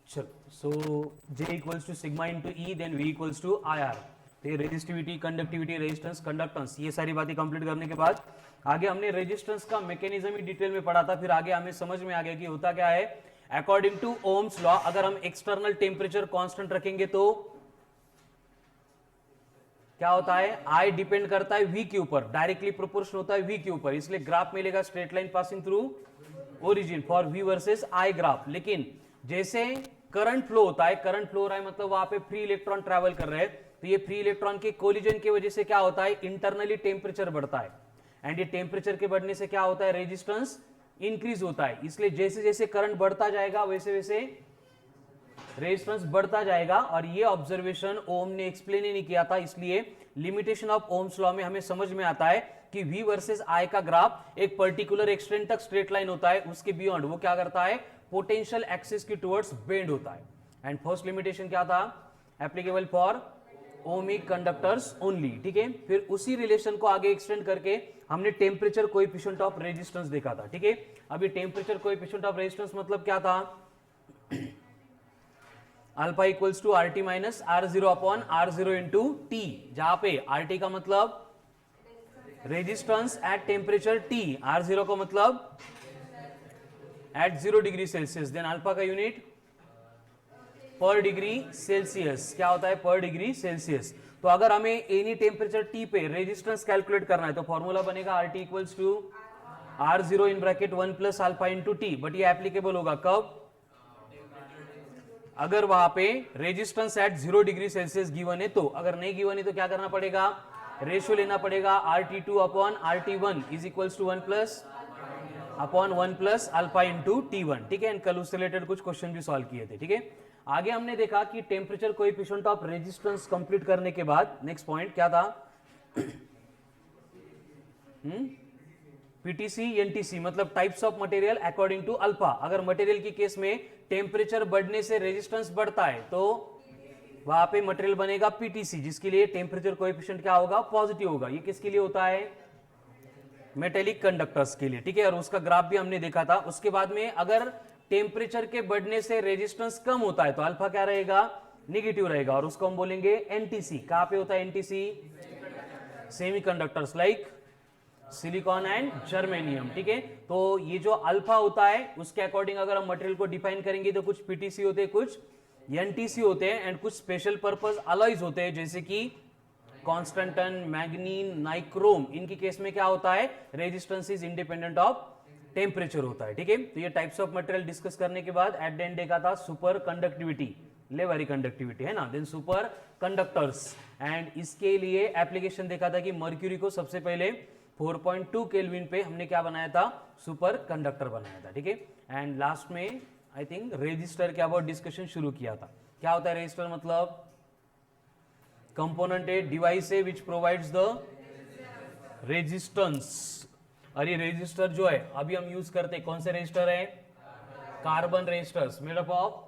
चलो so J equals to sigma into E then V equals to IR। तो ये resistivity, conductivity, resistance, conductance, ये सारी बातें कंप्लीट करने के बाद आगे हमने रेजिस्टेंस का मैकेनिज्म ही डिटेल में पढ़ा था। फिर आगे हमें समझ में आ गया कि होता क्या है। अकॉर्डिंग टू ओम्स लॉ अगर हम एक्सटर्नल टेम्परेचर कांस्टेंट रखेंगे तो क्या होता है, I डिपेंड करता है V के ऊपर, डायरेक्टली प्रोपोर्शनल होता है V के ऊपर, इसलिए ग्राफ मिलेगा straight line passing through origin for V versus I graph. लेकिन जैसे करंट फ्लो होता है, करंट फ्लो हो रहा है मतलब वहां पे फ्री इलेक्ट्रॉन ट्रैवल कर रहे हैं, तो ये फ्री इलेक्ट्रॉन के कोलिजन की वजह से क्या होता है, इंटरनली टेम्परेचर बढ़ता है। एंड ये टेम्परेचर के बढ़ने से क्या होता है, रेजिस्टेंस इंक्रीज होता है। इसलिए जैसे जैसे करंट बढ़ता जाएगा वैसे वैसे रेजिस्टेंस बढ़ता जाएगा। और ये ऑब्जर्वेशन ओम ने एक्सप्लेन ही नहीं किया था, इसलिए लिमिटेशन ऑफ ओम्स लॉ में हमें समझ में आता है कि V वर्सेस I का ग्राफ एक पर्टिकुलर एक्सटेंट तक स्ट्रेट लाइन होता है, उसके बियॉन्ड वो क्या करता है, पोटेंशियल एक्सिस की टुवर्ड्स बेंड होता है। एंड फर्स्ट लिमिटेशन क्या था, applicable for ohmic conductors only. ठीक है, फिर उसी रिलेशन को आगे एक्सटेंड करके हमने टेम्परेचर कोएफिशिएंट ऑफ रेजिस्टेंस देखा था। ठीक है, अभी टेम्परेचर कोएफिशिएंट ऑफ रेजिस्टेंस मतलब क्या था, alpha equals to R T minus R zero upon R zero into T, जहां पे आर टी का मतलब resistance at temperature T, R zero का मतलब at 0 degree Celsius, then alpha का यूनिट पर डिग्री सेल्सियस, क्या होता है पर डिग्री सेल्सियस। तो अगर हमें एनी टेम्परेचर टी पे रेजिस्टेंस कैलकुलेट करना है तो फॉर्मूला बनेगा R T equals to R zero in bracket 1 plus alpha into T. But ये एप्लीकेबल होगा कब, अगर वहां पे resistance at 0 degree Celsius given है तो, अगर नहीं गिवन है तो क्या करना पड़ेगा, रेशियो लेना पड़ेगा RT2 upon RT1 is equals to 1 plus upon 1 plus alpha into T1। ठीक है, एंड कल उससे रिलेटेड कुछ क्वेश्चन भी सॉल्व किए थे। ठीक है, आगे हमने देखा कि temperature coefficient of resistance complete करने के बाद नेक्स्ट पॉइंट क्या था, पीटीसी एनटीसी मतलब types of material according to alpha. अगर मटेरियल की केस में टेम्परेचर बढ़ने से रेजिस्टेंस बढ़ता है तो वहां पे मटेरियल बनेगा पीटीसी, जिसके लिए टेम्परेचर कोएफिशिएंट क्या होगा, पॉजिटिव होगा। ये किसके लिए होता है, मेटेलिक कंडक्टर्स के लिए। ठीक है, और उसका ग्राफ भी हमने देखा था। उसके बाद में अगर टेम्परेचर के बढ़ने से रेजिस्टेंस कम होता है तो अल्फा क्या रहेगा, निगेटिव रहेगा, और उसको हम बोलेंगे एनटीसी। कहां पे होता है NTC, semiconductors like silicon and germanium. ठीक है, तो ये जो अल्फा होता है उसके अकॉर्डिंग अगर हम मटेरियल को डिफाइन करेंगे तो कुछ पीटीसी होते हैं, कुछ एनटीसी होते हैं, एंड कुछ स्पेशल पर्पस अलॉयज होते हैं जैसे कि कॉन्स्टेंटन, मैग्नीन, नाइक्रोम। इनकी केस में क्या होता है, resistance is independent of temperature होता है। ठीक है, तो ये टाइप्स ऑफ मटेरियल डिस्कस करने के बाद एट द एंड देखा था सुपर कंडक्टिविटी, लेवरी कंडक्टिविटी है ना, देन सुपर कंडक्टर्स। एंड इसके लिए एप्लीकेशन देखा था कि मर्क्यूरी को सबसे पहले 4.2 केल्विन पे हमने क्या बनाया था, सुपर कंडक्टर बनाया था। ठीक है, एंड लास्ट में आई थिंक रेजिस्टर के अबाउट डिस्कशन शुरू किया था। क्या होता है रेजिस्टर, मतलब कंपोनेंट है, डिवाइस है विच प्रोवाइड्स द रेजिस्टेंस। और ये रेजिस्टर जो है अभी हम यूज करते हैं, कौन से रेजिस्टर है, carbon resistors made up of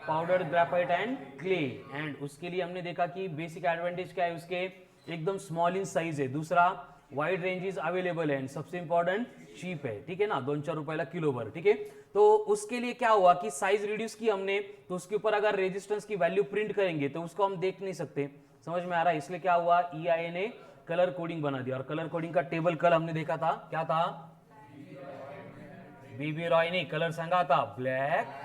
powdered graphite and clay. And उसके लिए हमने देखा कि बेसिक एडवांटेज क्या है, उसके एकदम स्मॉल इन साइज है, दूसरा वाइड रेंज इज अवेलेबल है, एंड सबसे इंपॉर्टेंट चीप है। ठीक है ना, 2-4 रुपयाला किलोभर। ठीक है, तो उसके लिए क्या हुआ कि साइज रिड्यूस की हमने, तो उसके ऊपर अगर रेजिस्टेंस की वैल्यू प्रिंट करेंगे तो उसको हम देख नहीं सकते, समझ में आ रहा है। इसलिए क्या हुआ, EIA ने कलर कोडिंग बना दिया, और कलर कोडिंग का टेबल कल हमने देखा था, क्या था, बीबी रॉय ने कलर सांगा था ब्लैक,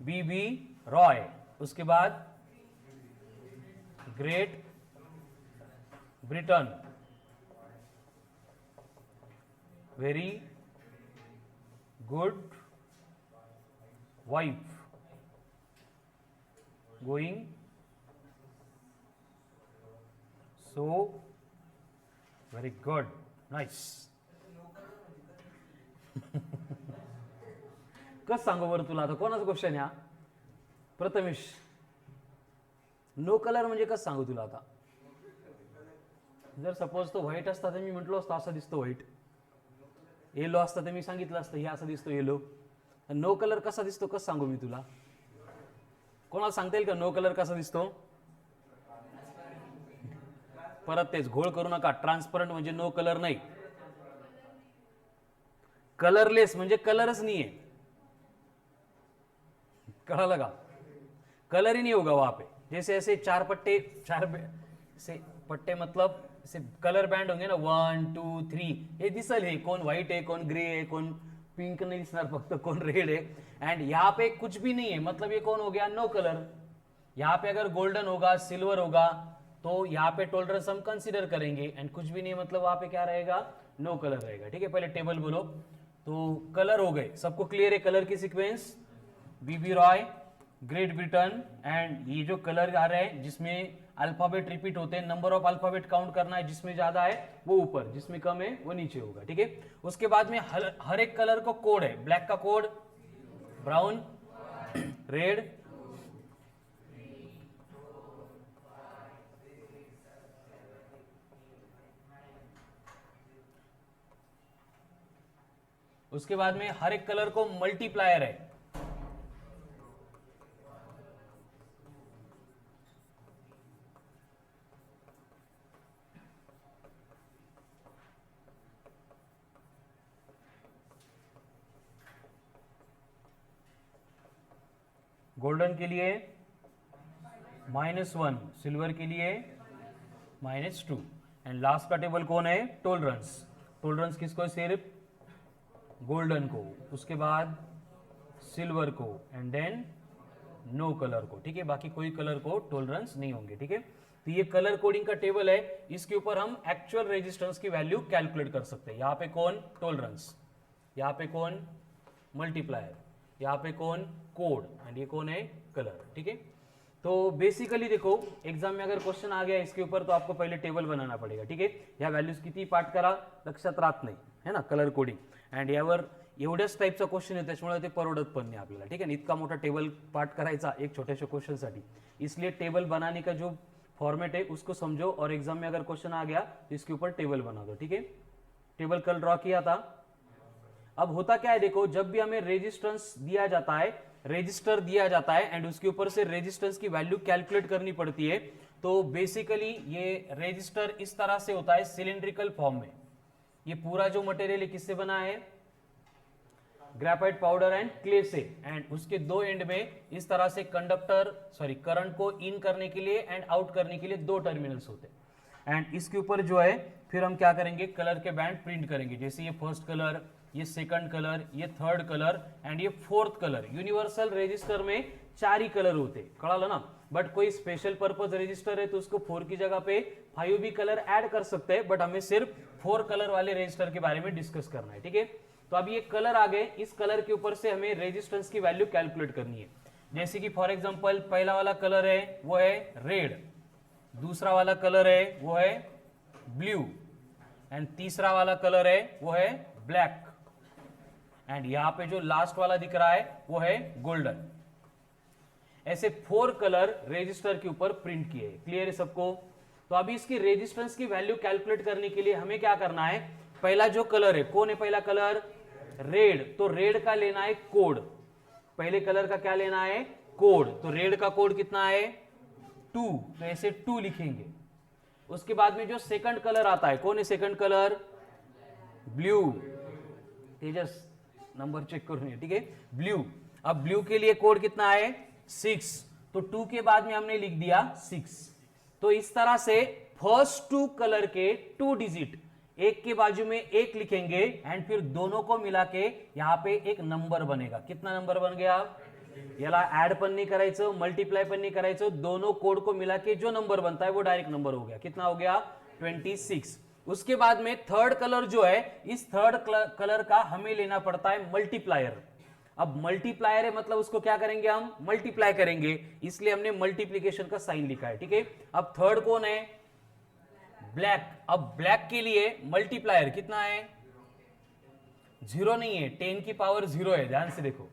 बीबी रॉय, उसके बाद Great Britain, very good wife, going so very good, nice. कस सांगू बरं तुला, आता कोणाचा क्वेश्चन ह्या, प्रथमेश, नो कलर म्हणजे कसं सांगू तुला आता, जर सपोज तो व्हाईट असता तर मी म्हटलो असतो असा दिसतो व्हाईट, येलो असता तर मी सांगितलं असतं हे असं दिसतो येलो, नो कलर कसा दिसतो कसं सांगू मी तुला, कोणाला सांगता येईल का नो कलर कसा दिसतो, परत तेच घोळ करू नका. ट्रान्सपरंट म्हणजे नो कलर नाही, कलरलेस म्हणजे कलरच नहीं है. कळालं का? कलर ही नहीं होगा वहां पे. जैसे ऐसे चार पट्टे, से पट्टे मतलब से कलर बैंड होंगे ना, 1 2 3, हे दिसल हे कोण व्हाइट है, कोण ग्रे है, कोण पिंक नहीं दिसणार, फक्त कोण रेड है. एंड यहाँ पे कुछ भी नहीं है, मतलब ये कौन हो गया? No colour. यहाँ पे अगर गोल्डन होगा, सिल्वर होगा, तो यहाँ पे टॉलरेंस हम कंसीडर करेंगे. एंड कुछ भी नहीं मतलब वहां पे क्या रहेगा? नो कलर रहेगा. ठीक है, पहले टेबल बोलो. तो कलर हो गए, सबको क्लियर है कलर की sequence? BB Roy, Great Britain, and ये जो कलर आ रहे हैं जिसमें अल्फाबेट रिपीट होते हैं, नंबर ऑफ अल्फाबेट काउंट करना है, जिसमें ज्यादा है वो ऊपर, जिसमें कम है वो नीचे होगा. ठीक है, उसके बाद में हर एक कलर को कोड है. ब्लैक का कोड ब्राउन, रेड, उसके बाद में हर एक कलर को मल्टीप्लायर है. गोल्डन के लिए -1, सिल्वर के लिए -2. एंड लास्ट का टेबल कौन है? टॉलरेंस. टॉलरेंस किसको है? सिर्फ गोल्डन को, उसके बाद सिल्वर को, एंड देन नो कलर को. ठीक है, बाकी कोई कलर को टॉलरेंस नहीं होंगे. ठीक है, तो ये कलर कोडिंग का टेबल है. इसके ऊपर हम एक्चुअल रेजिस्टेंस की वैल्यू कैलकुलेट कर सकते हैं. यहाँ पे कौन? टॉलरेंस. यहाँ पे कौन? मल्टीप्लायर. यहाँ पे कौन? कोड. एंड ये कौन है? कलर. ठीक है, तो बेसिकली देखो एग्जाम में अगर क्वेश्चन आ गया इसके ऊपर, तो आपको पहले टेबल बनाना पडेगा. ठीक आहे, ह्या व्हॅल्यूज किती पाठ करा लक्षात राहत नाही है ना, कलर कोडिंग. अँड यावर एवढ्याच टाईपचा क्वेश्चन आहे, त्याच्यामुळे ते परवडत पण नाही आपल्याला. ठीक आहे, इतका मोठा टेबल पाठ करायचा एक छोट्याशा क्वेश्चन साठी. इसलिए टेबल बनाने का जो फॉर्मेट है उसको समझो, और एग्जाम में अगर क्वेश्चन आ गया तो इसके ऊपर टेबल बना दो. ठीक है, टेबल कल ड्रॉ किया था. अब होता क्या है देखो, जब भी हमें रेजिस्टेंस दिया जाता है, रेजिस्टर दिया जाता है एंड उसके ऊपर से रेजिस्टेंस की वैल्यू कैलकुलेट करनी पड़ती है, तो बेसिकली ये रेजिस्टर इस तरह से होता है सिलिंड्रिकल फॉर्म में. ये पूरा जो मटेरियल है किससे बना है? ग्रेफाइट पाउडर एंड क्ले से. एंड उसके दो एंड में इस तरह से करंट को इन करने के लिए एंड आउट करने के लिए दो टर्मिनल्स होते हैं. एंड इसके ऊपर जो है फिर हम क्या करेंगे? कलर के बैंड प्रिंट करेंगे. जैसे ये फर्स्ट कलर, ये सेकंड कलर, ये थर्ड कलर एंड ये फोर्थ कलर. यूनिवर्सल रेजिस्टर में 4 ही कलर होते, कळालं ना. बट कोई स्पेशल पर्पज रेजिस्टर है तो उसको 4 की जगह पे 5 भी कलर ऐड कर सकते हैं, बट हमें सिर्फ 4 कलर वाले रेजिस्टर के बारे में डिस्कस करना है. ठीक है, तो अब ये कलर आ गए, इस कलर के ऊपर से हमें रेजिस्टेंस की वैल्यू कैलकुलेट करनी है. जैसे कि फॉर एग्जांपल पहला वाला कलर है वो है रेड, दूसरा वाला कलर है वो है ब्लू, एंड तीसरा वाला कलर है वो है ब्लैक, एंड यहां पे जो लास्ट वाला दिख रहा है वो है गोल्डन. ऐसे 4 कलर रेजिस्टर के ऊपर प्रिंट किए. क्लियर है सबको? तो अभी इसकी रेजिस्टेंस की वैल्यू कैलकुलेट करने के लिए हमें क्या करना है? पहला जो कलर है, कौन है पहला कलर? रेड. तो रेड का लेना है कोड. पहले कलर का क्या लेना है? कोड. तो रेड का कोड कितना है? 2. तो ऐसे 2 लिखेंगे. उसके बाद में जो सेकंड कलर आता है, कौन है सेकंड कलर? ब्लू. तेजस नंबर चेक करो. ठीक है, ब्लू. अब ब्लू के लिए कोड कितना है? 6. तो 2 के बाद में हमने लिख दिया 6. तो इस तरह से फर्स्ट 2 कलर के 2 डिजिट एक के बाजू में एक लिखेंगे एंड फिर दोनों को मिला के यहां पे एक नंबर बनेगा. कितना नंबर बन गया? याला ऐड पण नहीं करायचं, मल्टीप्लाई पण नहीं करायचं, दोनों कोड को मिला के जो नंबर बनता है वो डायरेक्ट नंबर हो गया. कितना हो गया? 26. उसके बाद में थर्ड कलर जो है, इस थर्ड कलर का हमें लेना पड़ता है मल्टीप्लायर. अब मल्टीप्लायर है मतलब उसको क्या करेंगे? हम मल्टीप्लाई करेंगे, इसलिए हमने मल्टीप्लीकेशन का साइन लिखा है. ठीक है, अब थर्ड कौन है? ब्लैक. अब ब्लैक के लिए मल्टीप्लायर कितना है? 0 नहीं है, 10 की पावर 0 है. ध्यान से देखो,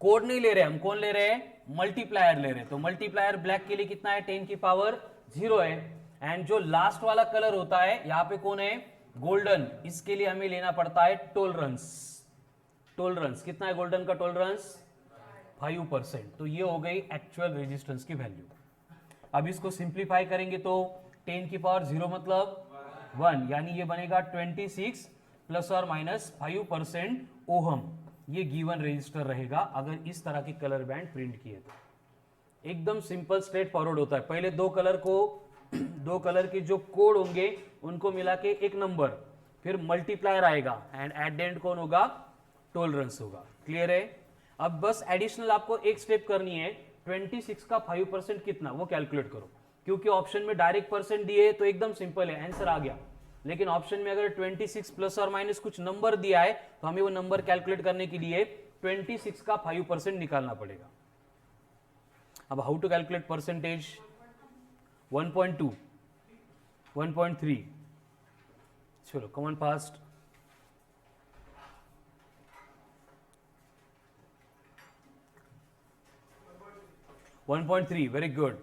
कोड नहीं ले रहे हम, कौन ले रहे हैं? मल्टीप्लायर ले रहे हैं. तो मल्टीप्लायर ब्लैक के लिए कितना है? 10 की पावर 0 है. एंड जो लास्ट वाला कलर होता है यहां पे कौन है? गोल्डन. इसके लिए हमें लेना पड़ता है टॉलरेंस. टॉलरेंस कितना है गोल्डन का? टॉलरेंस 5%. तो ये हो गई एक्चुअल रेजिस्टेंस की वैल्यू. अब इसको सिंप्लीफाई करेंगे तो 10 की पावर 0 मतलब 1, यानी ये बनेगा 26 प्लस और माइनस 5% ओहम। ये गिवन रेजिस्टर रहेगा अगर इस तरह की कलर बैंड प्रिंट किए तो। एकदम सिंपल स्ट्रेट फॉरवर्ड होता है। पहले दो कलर के जो कोड होंगे उनको मिला के एक नंबर, फिर मल्टीप्लायर आएगा एंड एट द एंड कौन होगा, टॉलरेंस होगा। क्लियर है? अब बस एडिशनल आपको एक स्टेप करनी है, 26 का 5% कितना वो कैलकुलेट करो, क्योंकि ऑप्शन में डायरेक्ट परसेंट दिए तो एकदम सिंपल है, आंसर आ गया। लेकिन ऑप्शन में अगर 26 प्लस और माइनस कुछ नंबर दिया है तो हमें वो नंबर कैलकुलेट करने के लिए 26 का 5% निकालना पड़ेगा। अब हाउ टू कैलकुलेट परसेंटेज? 1.2, 1.3, चलो come on fast. One 1.3, very good.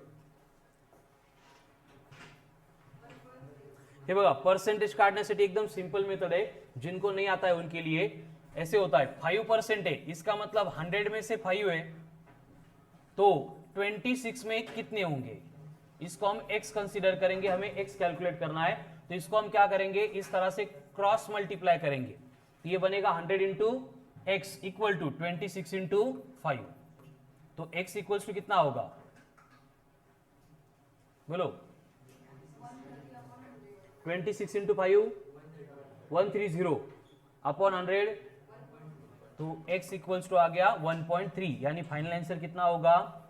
हे बघा, परसेंटेज काढण्यासाठी एकदम सिंपल मेथड है, जिनको नहीं आता है उनके लिए ऐसे होता है। 5% है, इसका मतलब 100 में से 5 है, तो 26 में कितने होंगे? इसको हम x कंसीडर करेंगे, हमें x कैलकुलेट करना है, तो इसको हम क्या करेंगे, इस तरह से क्रॉस मल्टीप्लाई करेंगे, तो ये बनेगा 100 into x equal to 26 into 5। तो x इक्वल्स टू कितना होगा, बोलो? 26 इंटू 5 130 अपॉन 100, तो x इक्वल्स टू आ गया 1.3, यानी फाइनल आंसर कितना होगा,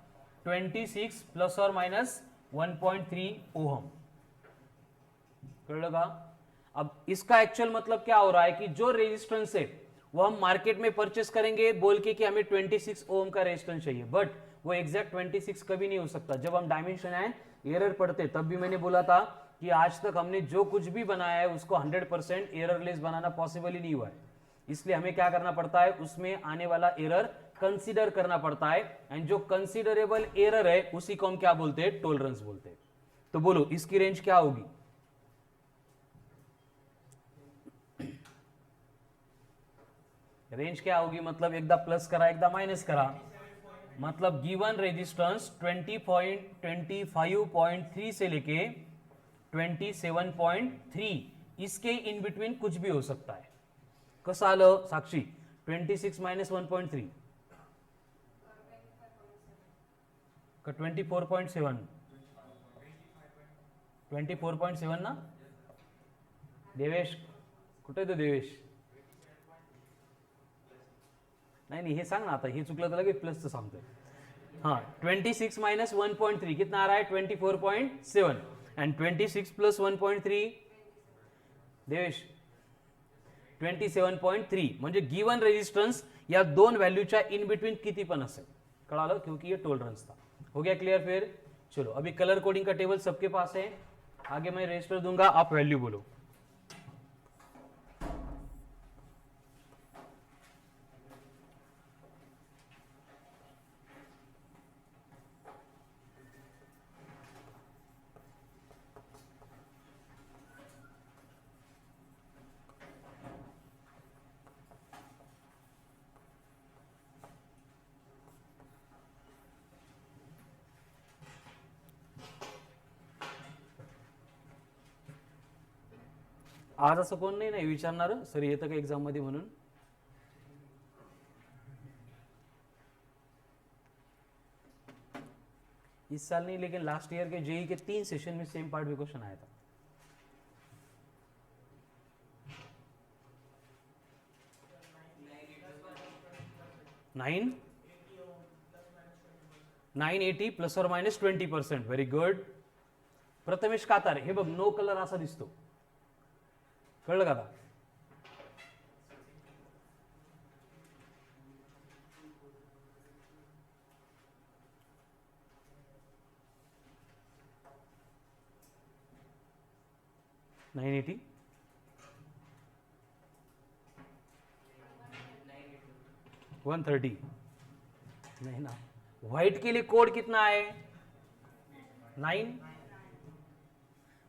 26 प्लस और माइनस 1.3 ओहम। लगा? अब इसका एक्चुअल मतलब क्या हो रहा है कि जो रेजिस्टेंस है वो हम मार्केट में परचेस करेंगे बोल के कि हमें 26 ओम का रेजिस्टेंस चाहिए, बट वो एग्जैक्ट 26 कभी नहीं हो सकता। जब हम डायमेंशन एंड एरर पढ़ते तब भी मैंने बोला था कि आज तक हमने जो कुछ भी बनाया है उसको 100% एररलेस बनाना पॉसिबल ही नहीं हुआ है, इसलिए हमें क्या करना पड़ता है, उसमें आने वाला एरर कंसीडर करना पड़ता है, एंड जो कंसीडरेबल एरर है उसी को हम क्या बोलते हैं, टॉलरेंस बोलते हैं। तो बोलो इसकी रेंज क्या होगी? रेंज क्या होगी, मतलब एकदा प्लस करा एकदा माइनस करा, मतलब गिवन रेजिस्टेंस 25.3 से लेके 27.3, इसके इन बिटवीन कुछ भी हो सकता है। कसं आलं साक्षी? 26 माइनस 1.3 का 24.7? 24.7 ना? देवेश कुठे तो देवेश? नहीं हे सांग ना, आता हे चुकलं तर लगेच प्लसचं सांगतोय। हाँ, 26 माइनस 1.3 कितना आ रहा है, 24.7, एंड 26 प्लस 1.3 देवेश 27.3, म्हणजे गिवन रेजिस्टन्स या दोन व्हॅल्यूच्या इन बिटवीन किती पण असेल, कळालं? क्योंकि ये टॉलरेंस था। हो गया क्लियर? फिर चलो, अभी कलर कोडिंग का टेबल सबके पास है, आगे मैं रजिस्टर दूंगा, आप वैल्यू बोलो। आज असं कोण नाही विचारणार सर येतं का एग्जाम मध्ये म्हणून? इस साल नहीं, लेकिन लास्ट ईयर के जेई के 3 सेशन में सेम पार्ट में क्वेश्चन आया था। नाइन 980 प्लस और माइनस 20%, व्हेरी गुड। प्रथमेश कातार, हे बघ नो कलर असा दिसतो, कळलं का आता? $980 $130 नहीं ना। व्हाइट के लिए कोड कितना है, 9।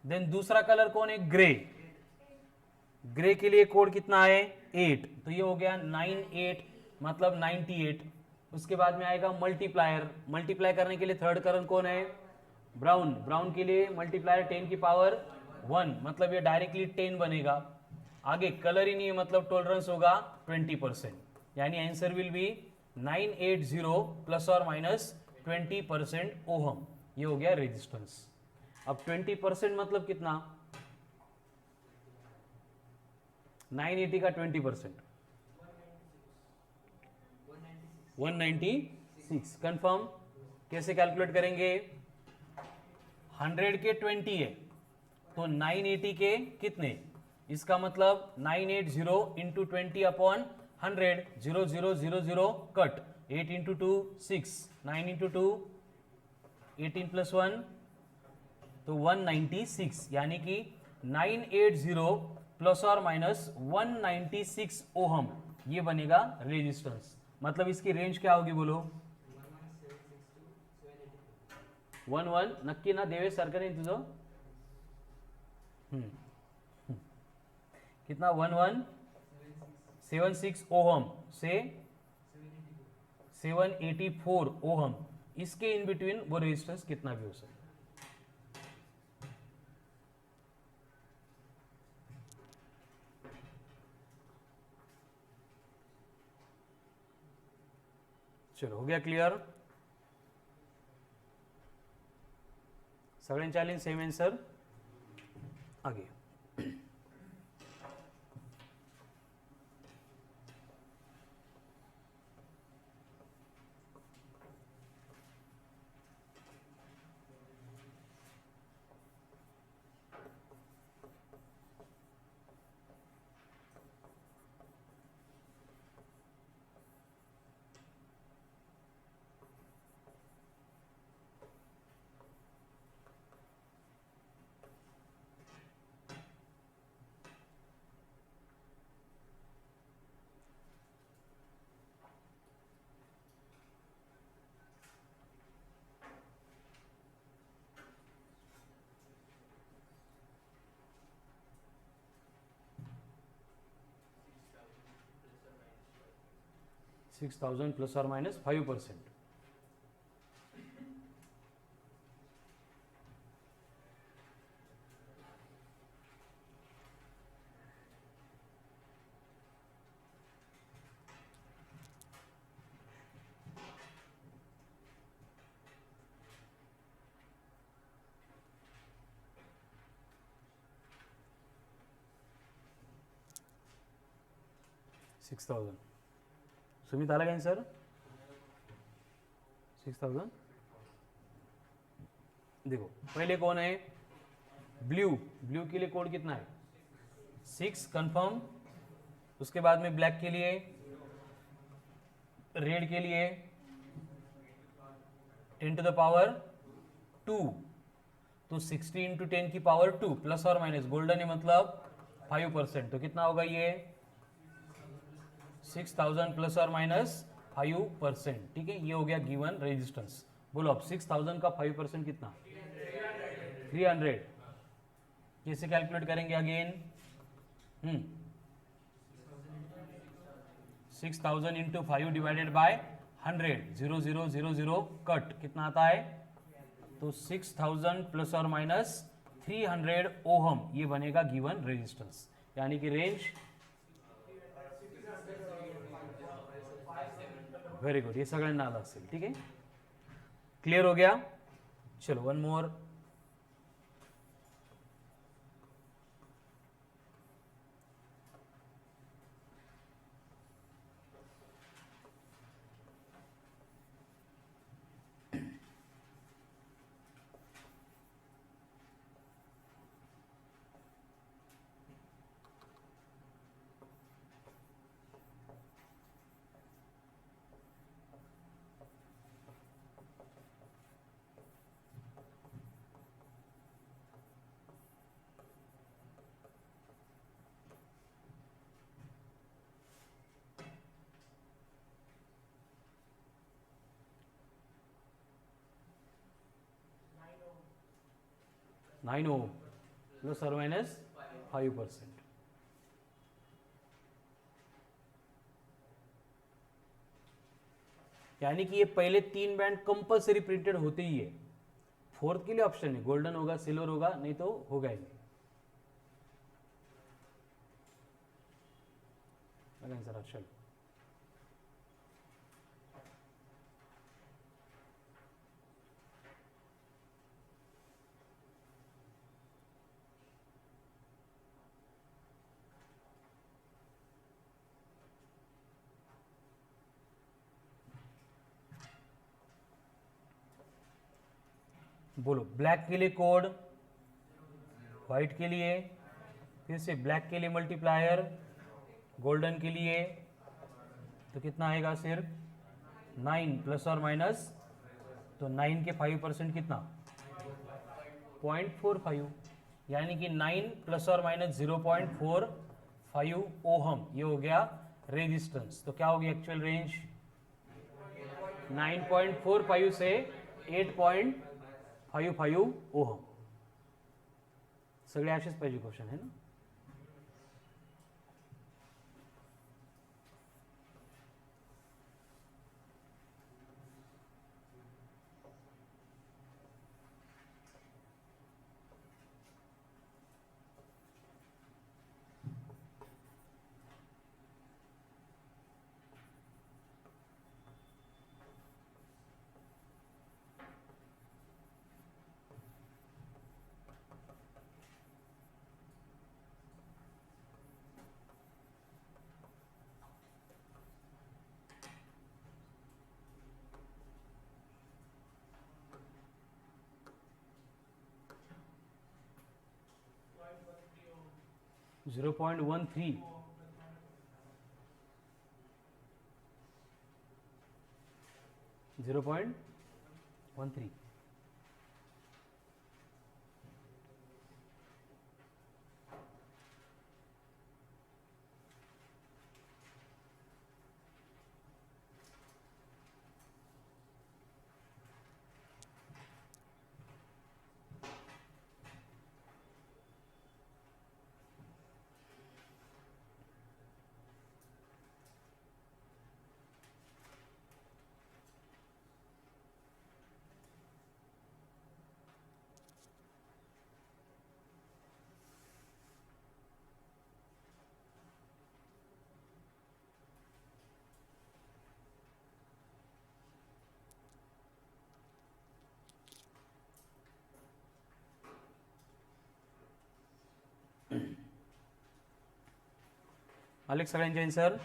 देन दूसरा कलर कौन है, ग्रे। ग्रे के लिए कोड कितना है, 8, तो ये हो गया 98 मतलब 98। उसके बाद में आएगा मल्टीप्लायर, मल्टीप्लाई करने के लिए थर्ड कलर कौन है, ब्राउन, ब्राउन के लिए मल्टीप्लायर 10 की पावर 1, मतलब ये डायरेक्टली 10 बनेगा। आगे कलर ही नहीं है, मतलब टॉलरेंस होगा 20%, यानी आंसर विल बी 980 प्लस और माइनस 20% ओहम। ये हो गया रेजिस्टेंस। अब 20% मतलब कितना? 980 का 20% 196। कंफर्म? कैसे कैलकुलेट करेंगे? 100 के 20 है तो 980 के कितने? इसका मतलब 980 into 20 upon 100, 0000 cut, 8 into 2 6, 9 into 2 18 plus 1 तो 196, यानी कि 980 प्लस और माइनस 196 ओहम, ये बनेगा रेजिस्टेंस। मतलब इसकी रेंज क्या होगी बोलो? 11 नक्की ना देवेश सरकारने तुझं कितना? 1176 ओहम से 784 ओहम, इसके इन बिटवीन वो रेजिस्टेंस कितना भी हो सकता है। चलो, हो गया क्लियर? सगळ्यांच्या आले सेम आंसर? आगे 6000 प्लस और माइनस 5%। सुमित आला का आंसर? 6000। देखो पहले कौन है? ब्लू, ब्लू के लिए कोड कितना है? 6 कंफर्म। उसके बाद में ब्लैक के लिए, रेड के लिए 10 टू द पावर 2, तो 60 इंटू 10 की पावर 2 प्लस और माइनस, गोल्डन है मतलब 5%, तो कितना होगा ये? 6000 प्लस और माइनस 5%। ठीक है, ये हो गया गिवन रेजिस्टेंस। बोलो अब 6000 का 5% कितना? 300। कैसे कैलकुलेट करेंगे again? 6000 into 5 divided by 100, 0000 cut, कितना आता है? तो 6000 प्लस और माइनस 300 ओहम, ये बनेगा गिवन रेजिस्टेंस, यानी कि रेंज। व्हेरी गुड, ये सगळ्यांना आलं असेल। ठीक है, क्लियर हो गया? चलो one more. Nine ohm plus और माइनस 5%। यानी कि ये पहले 3 बैंड कंपलसरी प्रिंटेड होते ही है, फोर्थ के लिए ऑप्शन है, गोल्डन होगा, सिल्वर होगा, नहीं तो होगा ही नहीं। आंसर चलो। बोलो, ब्लैक के लिए कोड, व्हाइट के लिए, फिर से ब्लैक के लिए मल्टीप्लायर, गोल्डन के लिए तो कितना आएगा, सिर्फ 9 प्लस और माइनस, तो 9 के 5% कितना, 0.45, यानी कि 9 प्लस और माइनस 0.45 ओहम, ये हो गया रेजिस्टेंस। तो क्या होगी एक्चुअल रेंज, 9.45 से 8.55 ओहम। सगळे असेच पाहिजे क्वेश्चन है ना। .13 0.13 अलेक्स सगळ्यांचे आंसर।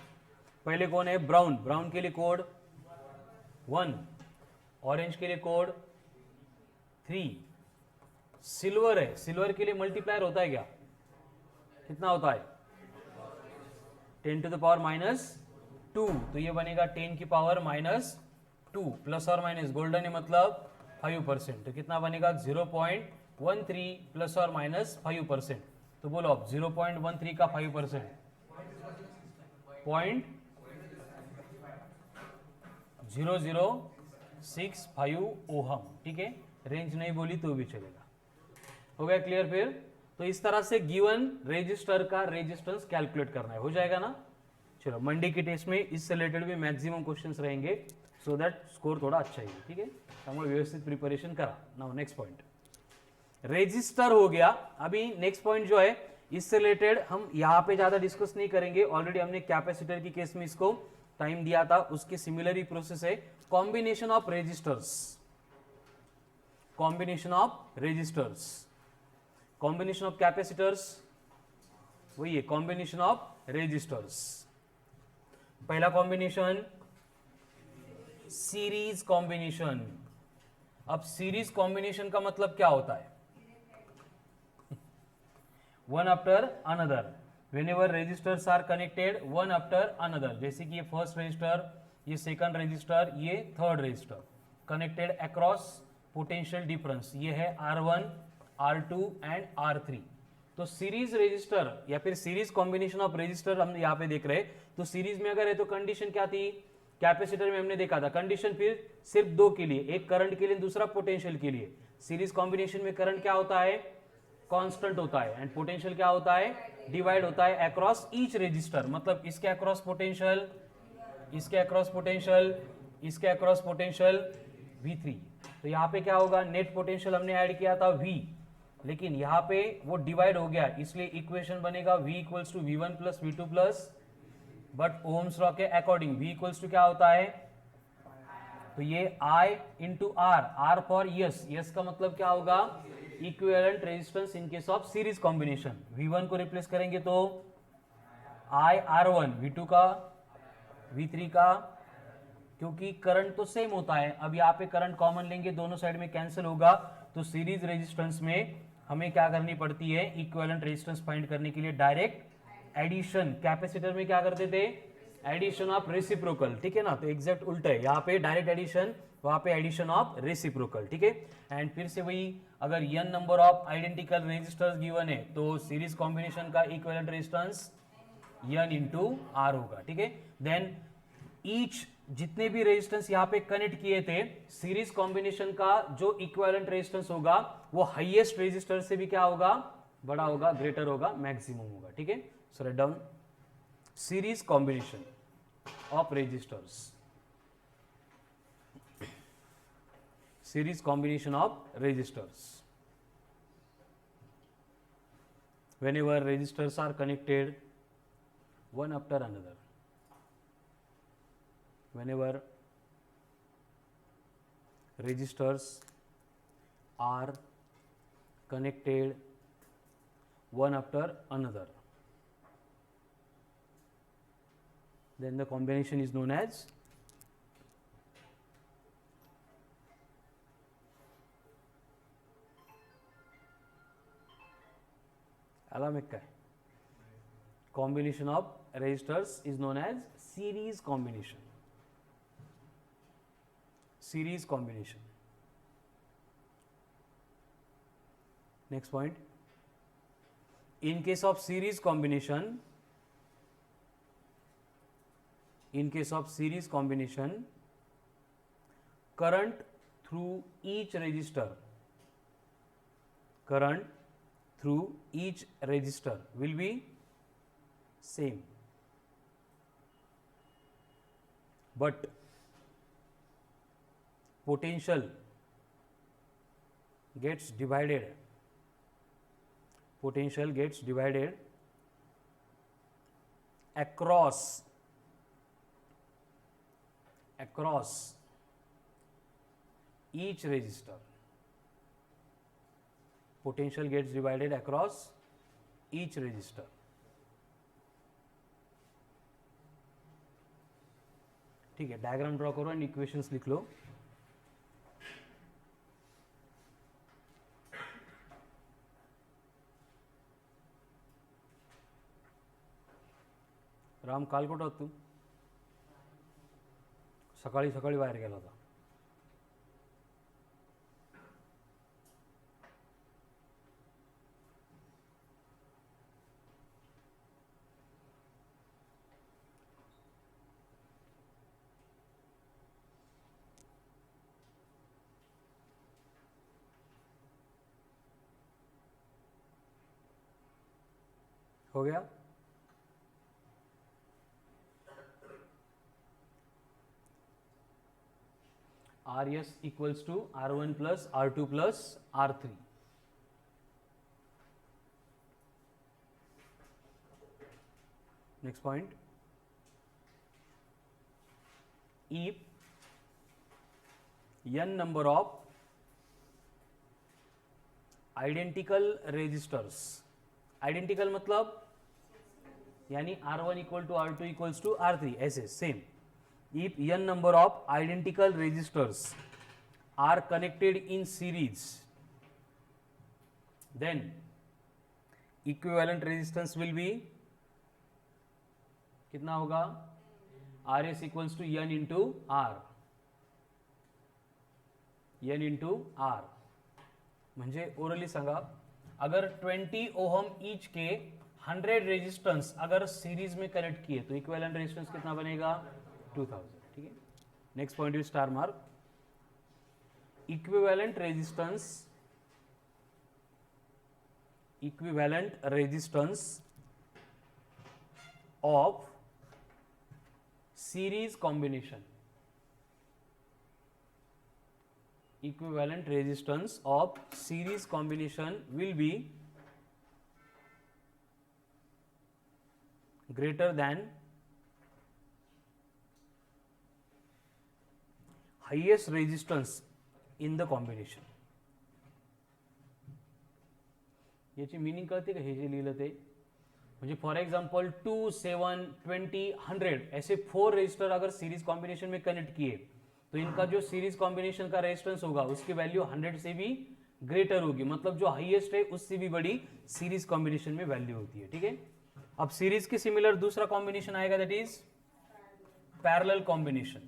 पहले कौन है, ब्राउन, ब्राउन के लिए कोड 1, ऑरेंज के लिए कोड 3, सिल्वर है, सिल्वर के लिए मल्टीप्लायर होता है क्या, कितना होता है, 10 to the power -2, तो ये बनेगा 10 की पावर -2 प्लस और माइनस, गोल्डन है मतलब 5%, तो कितना बनेगा 0.13 प्लस और माइनस 5%। तो बोलो अब 0.13 का 5% 0.0065 ओहम, ठीक है, रेंज नहीं बोली तो भी चलेगा। हो गया क्लियर। फिर तो इस तरह से गिवन रेजिस्टर का रेजिस्टेंस कैलकुलेट करना है, हो जाएगा ना। चलो मंडे के टेस्ट में इससे रिलेटेड भी मैक्सिमम क्वेश्चंस रहेंगे, सो दैट स्कोर थोड़ा अच्छा ही, ठीक है, त्यामुळे व्यवस्थित प्रिपरेशन करा। नाउ नेक्स्ट पॉइंट, रेजिस्टर हो गया। अभी नेक्स्ट पॉइंट जो है इससे रिलेटेड हम यहां पे ज्यादा डिस्कस नहीं करेंगे, ऑलरेडी हमने कैपेसिटर की केस में इसको टाइम दिया था, उसकी सिमिलर ही प्रोसेस है। Combination of resistors, combination of resistors, combination of capacitors, वही है कॉम्बिनेशन ऑफ रेजिस्टर्स। पहला कॉम्बिनेशन सीरीज कॉम्बिनेशन। अब सीरीज कॉम्बिनेशन का मतलब क्या होता है, one after another, whenever resistors are connected one after another, जैसे कि ये फर्स्ट रजिस्टर, ये सेकंड रजिस्टर, ये third register, connected across potential difference, ये है R1, R2 एंड R3। तो सीरीज रजिस्टर या फिर सीरीज कॉम्बिनेशन ऑफ रजिस्टर हम यहाँ पे देख रहे हैं। तो सीरीज में अगर है तो कंडीशन क्या थी, कैपेसिटर में हमने देखा था कंडीशन फिर सिर्फ दो के लिए, एक करंट के लिए दूसरा पोटेंशियल के लिए। सीरीज कॉम्बिनेशन में करंट क्या होता है, कांस्टेंट होता है, एंड पोटेंशियल क्या होता है, डिवाइड होता है अक्रॉस ईच रजिस्टर, मतलब इसके अक्रॉस पोटेंशियल, इसके अक्रॉस पोटेंशियल, इसके अक्रॉस पोटेंशियल V3, तो यहाँ पे क्या होगा, नेट पोटेंशियल हमने ऐड किया था V, लेकिन यहाँ पे वो डिवाइड हो गया, इसलिए इक्वेशन बनेगा V equals to V1 plus V2 plus, but Ohm's law के अकॉर्डिंग V इक्वल्स टू क्या होता है, तो ये I into R, R for S, S का मतलब क्या होगा, equivalent resistance in case of series combination. V1 को रिप्लेस करेंगे तो I R1, V2 का, V3 का, क्योंकि करंट तो सेम होता है, अब यहाँ पे करंट कॉमन लेंगे, दोनों साइड में कैंसिल होगा, तो सीरीज रेजिस्टेंस में हमें क्या करनी पड़ती है, इक्विवेलेंट रेजिस्टेंस फाइंड करने के लिए डायरेक्ट एडिशन, कैपेसिटर में क्या करते थे, एडिशन ऑफ रेसिप्रोकल, ठीक है ना, तो एग्जैक्ट उल्टा है, यहाँ पे डायरेक्ट एडिशन, वहां पे एडिशन ऑफ रेसिप्रोकल, ठीक है। एंड फिर से वही, अगर n number of identical resistors given है तो सीरीज कॉम्बिनेशन का equivalent resistance n into R होगा, ठीक है। देन ईच, जितने भी रेजिस्टेंस यहाँ पे कनेक्ट किए थे, सीरीज कॉम्बिनेशन का जो इक्विवेलेंट रेजिस्टेंस होगा वो हाईएस्ट रेजिस्टर से भी क्या होगा, बड़ा होगा, ग्रेटर होगा, मैक्सिमम होगा, ठीक है। So right down series combination of resistors, series combination of resistors, whenever resistors are connected one after another, whenever resistors are connected one after another, then the combination is known as अलग क्या है, combination of resistors is known as series combination, series combination. Next point, in case of series combination, in case of series combination, current through each resistor, current through each resistor will be same, but potential gets divided, potential gets divided across each resistor, potential gets divided across each resistor, ठीक है। Diagram draw करो and equations लिख लो। राम काल कुठं होता तू, सकाळी सकाळी बाहेर गेला होता, हो गया। R S equals to R1 plus R2 plus R3, next point, if n number of identical resistors, identical मतलब यानी R1 equal to R2 equals to R3, ऐसे same, if n number of identical resistors are connected in series, then equivalent resistance will be कितना होगा, RS equals to n into R, n into R, म्हणजे orally सांगा, अगर 20 ohm each के 100 resistance अगर series में connect किए तो इक्विवेलेंट रेजिस्टेंस कितना बनेगा, 2000, ठीक है। Next point is star mark, equivalent resistance, equivalent resistance of series combination, equivalent resistance of series combination will be greater than highest resistance in the combination. याची meaning कळते का हे जे लिहिलं ते? म्हणजे फॉर एग्जांपल 2, 7, 20, 100 ऐसे 4 रेजिस्टर अगर सीरीज कॉम्बिनेशन में connect किए तो इनका जो सीरीज कॉम्बिनेशन का रेजिस्टेंस होगा उसकी वैल्यू 100 से भी ग्रेटर होगी, मतलब जो हाईएस्ट है उससे भी बड़ी सीरीज कॉम्बिनेशन में वैल्यू होती है. ठीक है. अब सीरीज के सिमिलर दूसरा कॉम्बिनेशन आएगा, that is parallel combination.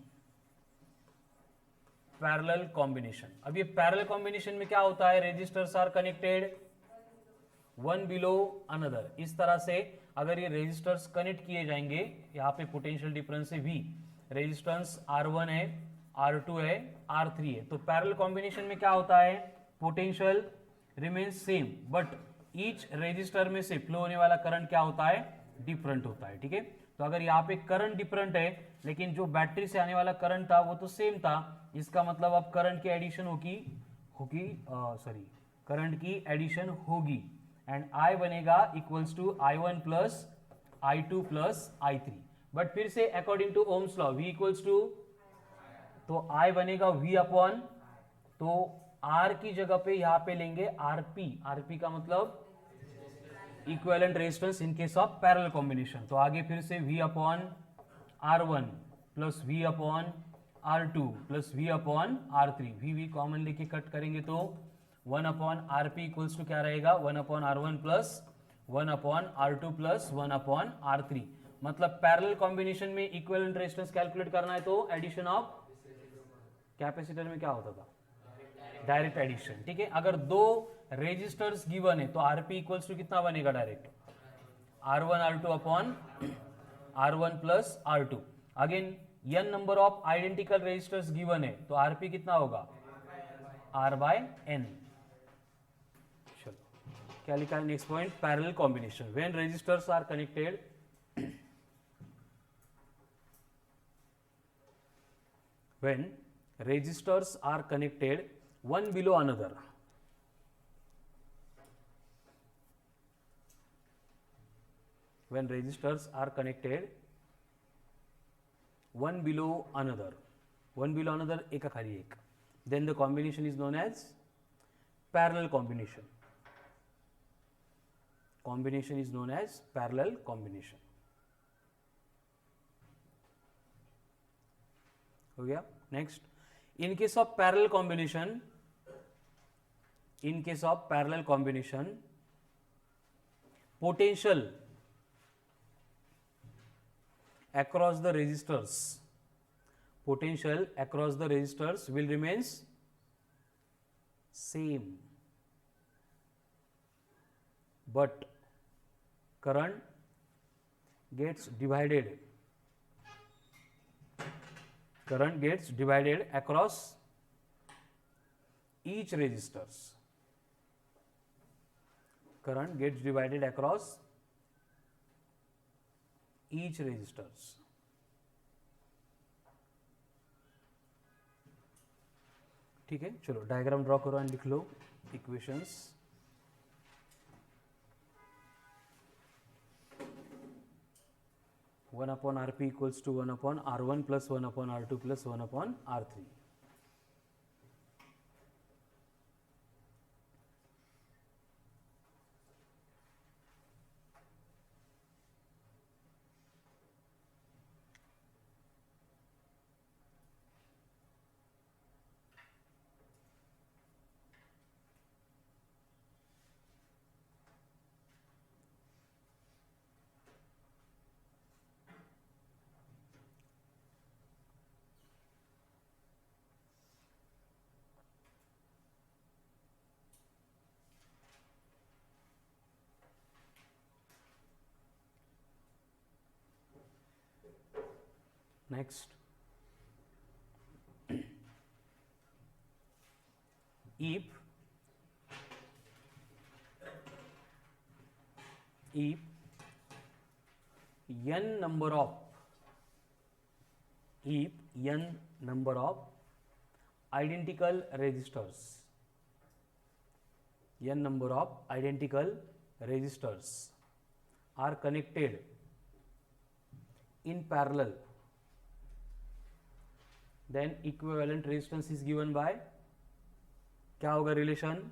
Parallel combination. अब ये पैरेलल कॉम्बिनेशन में क्या होता है? Resistors are connected one below another. इस तरह से अगर ये रेजिस्टर्स कनेक्ट किए जाएंगे, यहाँ पे पोटेंशियल डिफरेंस है V, रेजिस्टेंस R1 है, R2 है, R3 है. तो पैरेलल कॉम्बिनेशन में क्या होता है? Potential remains same but each resistor में से फ्लो होने वाला करंट क्या होता है? डिफरेंट होता है. ठीक है. तो अगर यहाँ पे करंट डिफरेंट है लेकिन जो बैटरी से आने वाला करंट था वो तो सेम था, इसका मतलब अब करंट की एडिशन करंट की एडिशन होगी एंड I बनेगा equals to I1 plus I2 plus I3. But फिर से according to Ohm's law V equals to, तो I बनेगा V अपॉन, तो R की जगह पे यहां पे लेंगे RP. RP का मतलब equivalent resistance in case of parallel combination. तो आगे फिर से V upon R1 plus V upon R2 plus V upon R3. V common लेके कट करेंगे तो 1 अपॉन RP इक्वल्स टू क्या रहेगा? 1 upon R1 plus 1 upon R2 plus 1 upon R3. मतलब पैरेलल कॉम्बिनेशन में इक्विवेलेंट रेजिस्टेंस कैलकुलेट करना है तो एडिशन ऑफ कैपेसिटर में क्या होता था? Direct addition. ठीक है. अगर दो रेजिस्टर्स गिवन है तो RP इक्वल्स टू कितना बनेगा? Direct R1 R2 upon R1 plus R2. Again n number of identical resistors given है तो RP कितना होगा? R by N. चलो क्या लिखा है next point? Parallel combination. When resistors are connected, when resistors are connected one below another, when resistors are connected one below another, एक खाली एक, then the combination is known as parallel combination. Combination is known as parallel combination. हो गया. Next, in case of parallel combination, potential across the resistors will remains same, but current gets divided across each resistors. Current gets divided across each resistors. ठीक है. चलो diagram draw करो and लिख लो equations. One upon RP equals to 1 upon R1 plus 1 upon R2 plus 1 upon R3. Next, if n number of identical resistors, n number of identical resistors are connected in parallel, then equivalent resistance is given by, क्या होगा relation,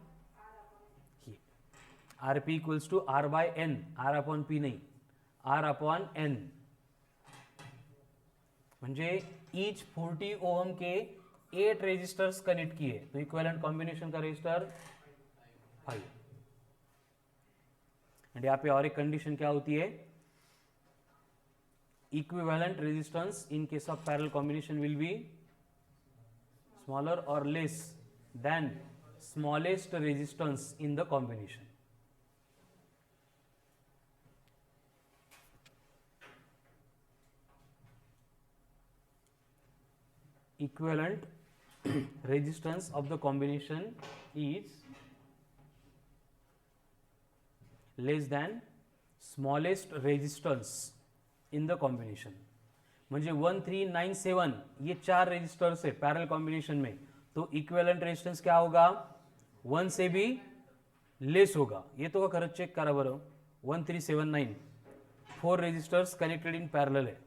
Rp equals to R by N, R upon P नहीं, R upon N, म्हणजे each 40 ohm के 8 resistors connect किए तो equivalent combination का resistor 5। And यहाँ पे और एक कंडीशन क्या होती है, equivalent resistance in case of parallel combination will be smaller और less than smallest resistance in the combination. Equivalent resistance of the combination is less than smallest resistance in the combination। म्हणजे 1397 ये 4 resistors है parallel combination में, तो equivalent resistance क्या होगा, 1 से भी लेस होगा। ये तो खरंच चेक करा बरं, 1379 4 रेजिस्टर्स कनेक्टेड इन पैरेलल है,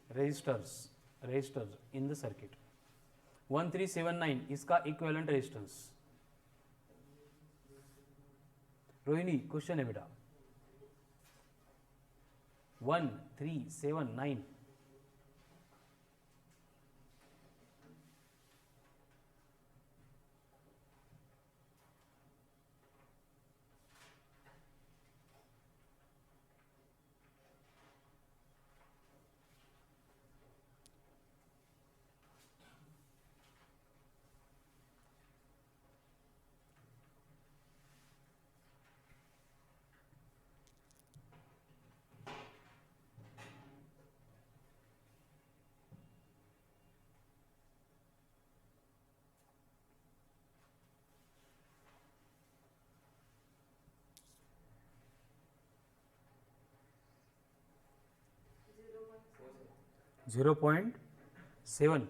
रेजिस्टर्स इन द सर्किट 1379 इसका इक्विवेलेंट रेजिस्टेंस। रोहिणी क्वेश्चन है बेटा, 1379 0.7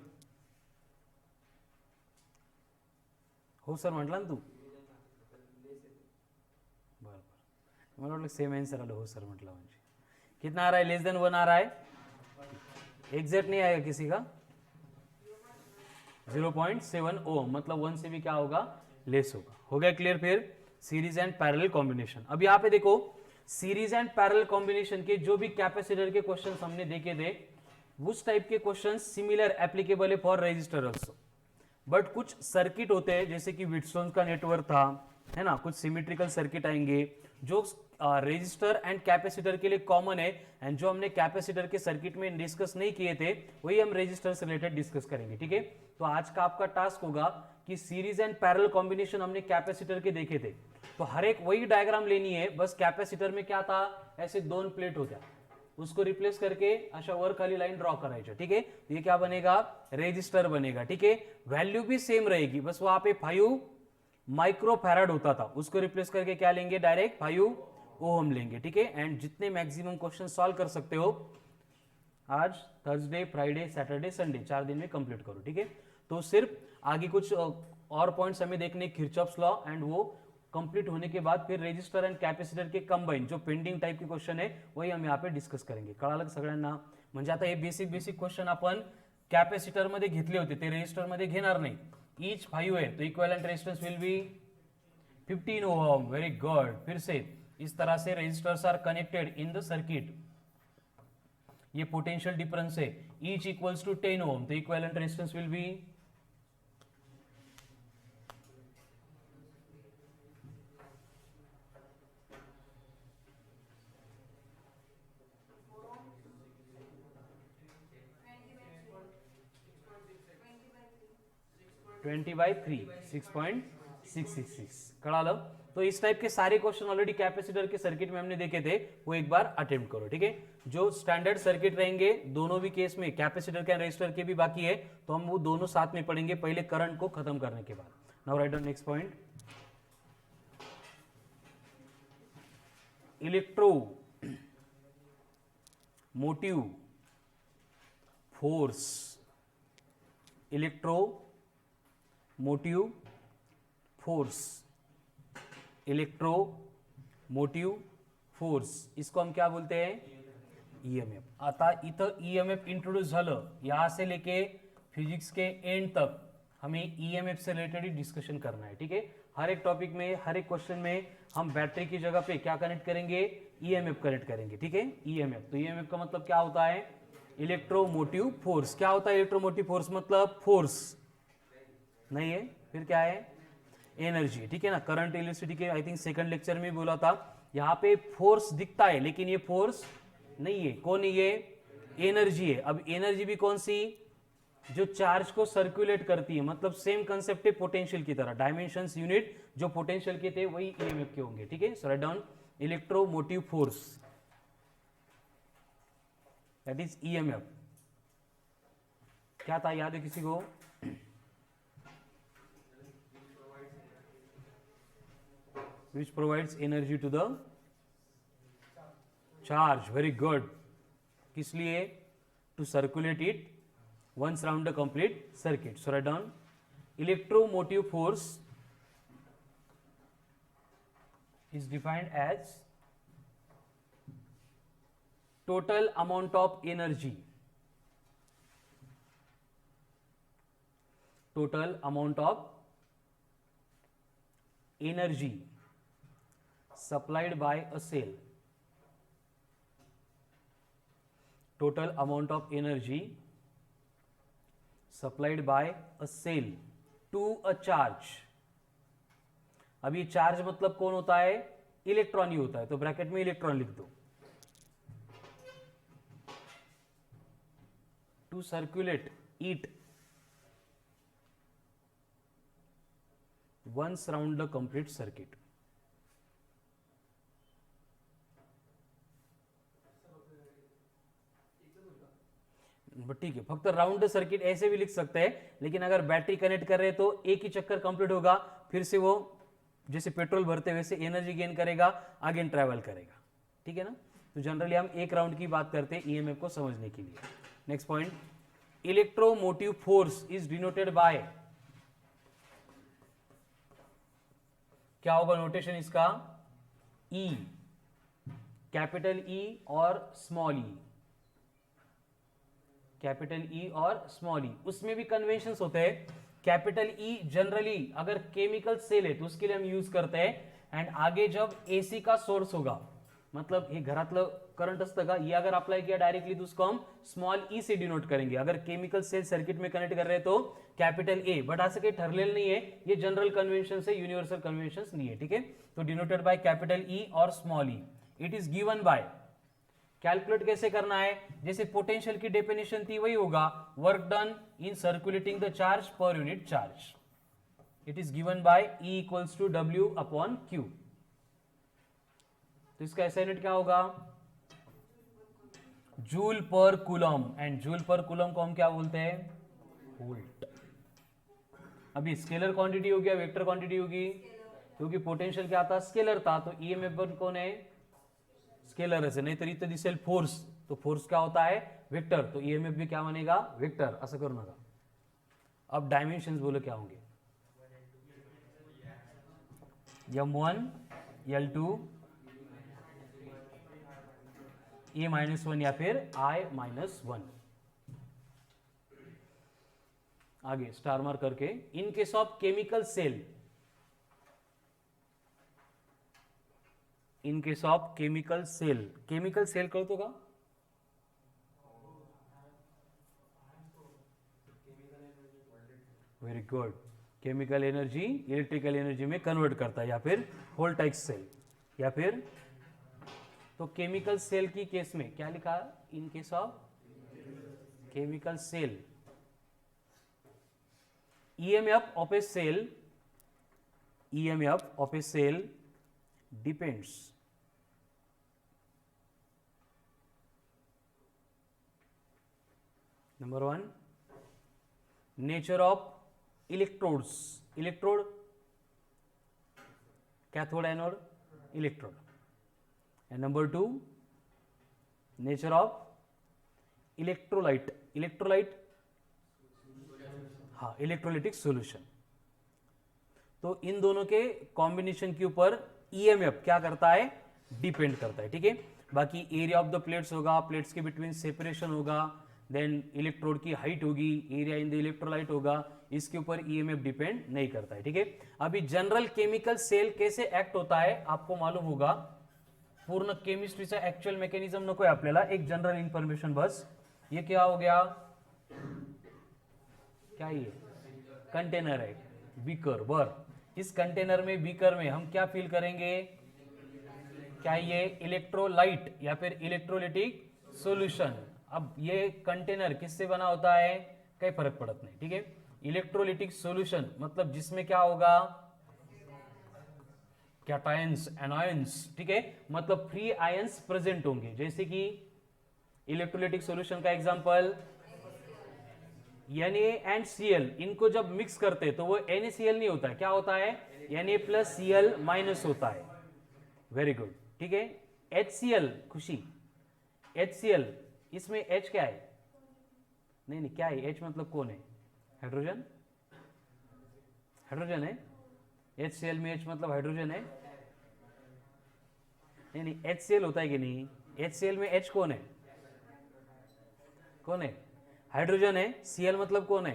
हो सर म्हटलं ना तू, बरं मला वाटलं सेम आंसर आलं, हो सर म्हटलं म्हणजे कितना आ रहा है, लेस देन 1 आ रहा है, एग्जैक्ट नहीं आएगा किसी का, 0.7 ओम मतलब 1 से भी क्या होगा, लेस होगा। हो गया क्लियर। फिर सीरीज एंड पैरेलल कॉम्बिनेशन, अब यहाँ पे देखो सीरीज एंड पैरेलल कॉम्बिनेशन के जो भी कैपेसिटर के क्वेश्चन हमने देखे थे उस टाइप के क्वेश्चन सिमिलर एप्लीकेबल है फॉर रेजिस्टर ऑल्सो, बट कुछ सर्किट होते हैं जैसे कि व्हीटस्टोन का नेटवर्क था, है ना, कुछ सिमेट्रिकल सर्किट आएंगे जो रेजिस्टर एंड कैपेसिटर के लिए कॉमन है, एंड जो हमने कैपेसिटर के सर्किट में डिस्कस नहीं किए थे वही हम रेजिस्टर से रिलेटेड डिस्कस करेंगे। ठीक है, तो आज का आपका टास्क होगा कि सीरीज एंड पैरेलल कॉम्बिनेशन हमने कैपेसिटर के देखे थे, तो हर एक वही डायग्राम लेनी है, बस कैपेसिटर में क्या था, ऐसे 2 प्लेट होत्या, उसको रिप्लेस करके अशा वर खाली लाइन ड्रॉ करायच्या। ठीक है, ये क्या बनेगा, रेजिस्टर बनेगा। ठीक है, वैल्यू भी सेम रहेगी, बस वहां पे 5 माइक्रोफैराड होता था, उसको रिप्लेस करके क्या लेंगे, डायरेक्ट 5 ओम लेंगे। ठीक है, एंड जितने मैक्सिमम क्वेश्चन सॉल्व कर सकते हो आज थर्सडे, फ्राइडे, सैटरडे, संडे 4 दिन में कंप्लीट करो। ठीक है, तो सिर्फ आगे कुछ और पॉइंट्स हमें देखने, किरचॉफ्स लॉ, एंड वो कंप्लीट होने के बाद फिर रेजिस्टर एंड कॅपॅसिटर के कंबाइन जो पेंडिंग टाइप के क्वेश्चन है वही हम यहाँ पे डिस्कस करेंगे। कळालं सगळ्यांना, म्हणजे आता हे बेसिक क्वेश्चन आपण कॅपॅसिटर मध्ये घेतले होते ते रेजिस्टर मध्ये घेणार नाही, ईच 5 है तो equivalent resistance will be 15 ohm. Very good, फिर से इस तरह से resistors are connected in the circuit, ये पोटेंशियल डिफरेंस है, ईच इक्वल्स टू 10 ओम, तो इक्विवेलेंट रेजिस्टेंस विल बी 20/3 6.666। कळालं, तो इस टाइप के सारे क्वेश्चन ऑलरेडी कैपेसिटर के सर्किट में हमने देखे थे, वो एक बार अटेम्प्ट करो। ठीक है, जो स्टैंडर्ड सर्किट रहेंगे दोनों भी केस में, कैपेसिटर के रेजिस्टर के भी बाकी है, तो हम वो दोनों साथ में पढ़ेंगे पहले करंट को खत्म करने के बाद। Now write down next point, electro motive force, electromotive force, electromotive force, इसको हम क्या बोलते हैं? ईएमएफ. आता इथं ईएमएफ इंट्रोड्यूस झालं, यहां से लेके फिजिक्स के एंड तक हमें ईएमएफ से रिलेटेड डिस्कशन करना है. ठीक है, हर एक टॉपिक में, हर एक क्वेश्चन में हम बैटरी की जगह पे क्या कनेक्ट करेंगे? ईएमएफ कनेक्ट करेंगे. ठीक है, ईएमएफ. तो ईएमएफ का मतलब क्या होता है? Electromotive force. क्या होता है इलेक्ट्रोमोटिव फोर्स? मतलब फोर्स नहीं है, फिर क्या है? एनर्जी. ठीक है ना, करंट, इलेक्ट्रिसिटी के आई थिंक सेकंड लेक्चर में बोला था. यहां पे फोर्स दिखता है लेकिन ये फोर्स नहीं है. कौन है ये? एनर्जी है. अब एनर्जी भी कौन सी? जो चार्ज को सर्कुलेट करती है. मतलब सेम कंसेप्ट है पोटेंशियल की तरह. डायमेंशंस यूनिट जो पोटेंशियल के थे वही ईएमएफ के होंगे. ठीक है, so right down electromotive force, that is EMF. क्या था, याद है किसी को? which provides energy to the charge. Very good. किस लिए? To circulate it once round the complete circuit. So write down electromotive force is defined as total amount of energy, total amount of energy supplied by a cell, total amount of energy supplied by a cell to a charge. अब ये charge मतलब कौन होता है? Electron ही होता है. तो bracket में इलेक्ट्रॉन लिख दो. To circulate it once round the complete circuit. ठीक है, फक्त राउंड सर्किट ऐसे भी लिख सकते हैं, लेकिन अगर बैटरी कनेक्ट कर रहे हैं तो एक ही चक्कर कंप्लीट होगा, फिर से वो जैसे पेट्रोल भरते वैसे एनर्जी गेन करेगा, आगे ट्रैवल करेगा. ठीक है ना. तो जनरली हम एक राउंड की बात करते हैं ईएमएफ को समझने के लिए. Next point, electromotive force is denoted by, क्या होगा नोटेशन इसका? ई, कैपिटल ई और स्मॉल ई, कैपिटल ई और स्मॉल ई. उसमें भी कन्वेंशंस होते हैं. कैपिटल ई जनरली अगर केमिकल सेल है तो उसके लिए हम यूज करते हैं. एंड आगे जब एसी का सोर्स होगा, मतलब हे घरातलं करंट असतं का, ये अगर अप्लाई किया डायरेक्टली तो उसको हम स्मॉल ई से डिनोट करेंगे. अगर केमिकल सेल सर्किट में कनेक्ट कर रहे हैं तो कैपिटल ए. बट असं काही ठरलेलं नहीं है, ये जनरल कन्वेंशन है, यूनिवर्सल कन्वेंशन नहीं है. ठीक है, तो डिनोटेड बाय कैपिटल ई और small E. It is given bye, calculate कैसे करना है? जैसे पोटेंशियल की डेफिनेशन थी वही होगा, work done in circulating the charge per unit charge. It is given by E equals to W upon Q. तो इसका ऐसा यूनिट क्या होगा? Joule per coulomb. And joule per coulomb को हम क्या बोलते हैं? वोल्ट. अभी स्केलर क्वांटिटी हो गया, वेक्टर क्वांटिटी होगी, क्योंकि पोटेंशियल क्या था? स्केलर था. तो ईएमएफ कौन है? स्केलर है. नाही तर इथं दिसेल फोर्स, तो फोर्स क्या होता है? वेक्टर. तो ईएमएफ भी क्या बनेगा? वेक्टर. असं करू नका. अब डायमेंशंस बोलो क्या होंगे? M1, L2, A-1 या फिर I-1. आगे स्टार मार्क करके, in case of chemical cell, in case of chemical cell, chemical cell कळतो का? Very good. Chemical energy electrical energy में कन्वर्ट करता है, या फिर वोल्टाइक सेल, या फिर तो केमिकल सेल की केस में क्या लिखा? In case of chemical cell, EMF of a cell, EMF of a cell depends number 1 nature of electrodes, electrode, cathode anode, electrode. And number 2 nature of electrolyte, electrolyte, हाँ electrolytic solution. तो इन दोनों के combination के ऊपर EMF क्या करता है, डिपेंड करता है, ठीक है। बाकी एरिया ऑफ द प्लेट्स होगा, प्लेट्स के बिटवीन सेपरेशन होगा, देन इलेक्ट्रोड की हाइट होगी, एरिया इन द इलेक्ट्रोलाइट होगा, इसके ऊपर ईएमएफ डिपेंड नहीं करता है, ठीक है। अभी जनरल केमिकल सेल कैसे एक्ट होता है आपको मालूम होगा, पूर्ण केमिस्ट्रीचा एक्चुअल मेकॅनिझम नको आहे आपल्याला, एक जनरल इन्फॉर्मेशन बस। ये क्या हो गया, क्या ये कंटेनर है, बीकर, बर। इस कंटेनर में, बीकर में हम क्या फील करेंगे, क्या ये इलेक्ट्रोलाइट या फिर इलेक्ट्रोलिटिक सॉल्यूशन। अब ये कंटेनर किससे बना होता है, कोई फर्क पड़त नहीं, ठीक है। इलेक्ट्रोलिटिक सॉल्यूशन मतलब जिसमें क्या होगा, कैटायंस, एनायंस, ठीक है, मतलब फ्री आयंस प्रेजेंट होंगे। जैसे कि इलेक्ट्रोलिटिक सॉल्यूशन का एग्जांपल Na एंड Cl, इनको जब मिक्स करते हैं तो वो NaCl नहीं होता है, क्या होता है, Na+Cl- होता है। वेरी गुड, ठीक है। HCl, खुशी, HCl, इसमें H क्या है, नहीं नहीं क्या है, H मतलब कौन है, हाइड्रोजन, हाइड्रोजन है। HCl में H मतलब हाइड्रोजन है, नहीं नहीं HCl होता है कि नहीं, HCl में H कौन है, कौन है, हाइड्रोजन है। Cl मतलब कौन है,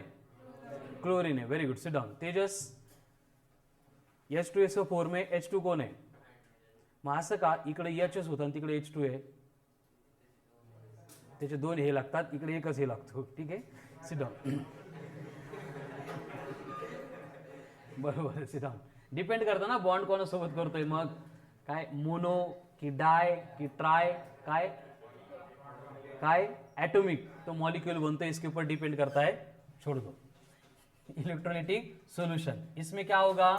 क्लोरीन है। Very good, sit down. Tejas, H2SO4 में H2 कौन है, मग असं का इकडे Hच होतं आणि तिकडे H2 आहे, त्याचे दोन हे लागतात, इकडे एकच हे लागतो, ठीक आहे। सिट डाउन, बरोबर, सिट डाउन। डिपेंड करतं ना बॉन्ड कोणासोबत करतोय, मग काय मोनो की डाय की ट्राय, काय काय एटॉमिक तो मॉलिक्यूल बनता है, इसके ऊपर डिपेंड करता है, छोड़ दो। इलेक्ट्रोलिटिक सॉल्यूशन, इसमें क्या होगा,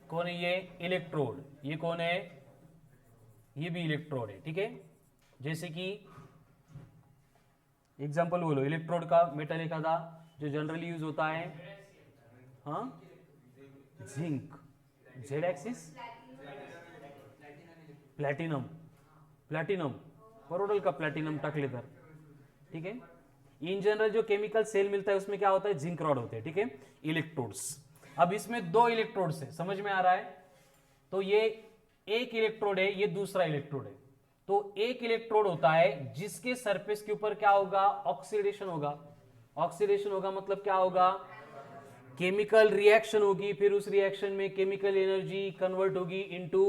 कौन है ये, इलेक्ट्रोड, ये कौन है, ये भी इलेक्ट्रोड है, ठीक है। जैसे कि एग्जांपल बोलो इलेक्ट्रोड का, मेटल एखादा जो जनरली यूज होता है, हाँ zinc, Z axis, platinum, platinum परोडल का प्लॅटिनम टाकले तर, ठीक है। इन जनरल जो केमिकल सेल मिलता है उसमें क्या होता है, जिंक रॉड होते हैं, ठीक है, इलेक्ट्रोड्स। अब इसमें दो इलेक्ट्रोड्स है, समझ में आ रहा है, तो ये एक इलेक्ट्रोड है, ये दूसरा इलेक्ट्रोड है। तो एक इलेक्ट्रोड होता है जिसके सरफेस के ऊपर क्या होगा, ऑक्सीडेशन होगा, ऑक्सीडेशन होगा मतलब क्या होगा, केमिकल रिएक्शन होगी, फिर उस रिएक्शन में केमिकल एनर्जी कन्वर्ट होगी इनटू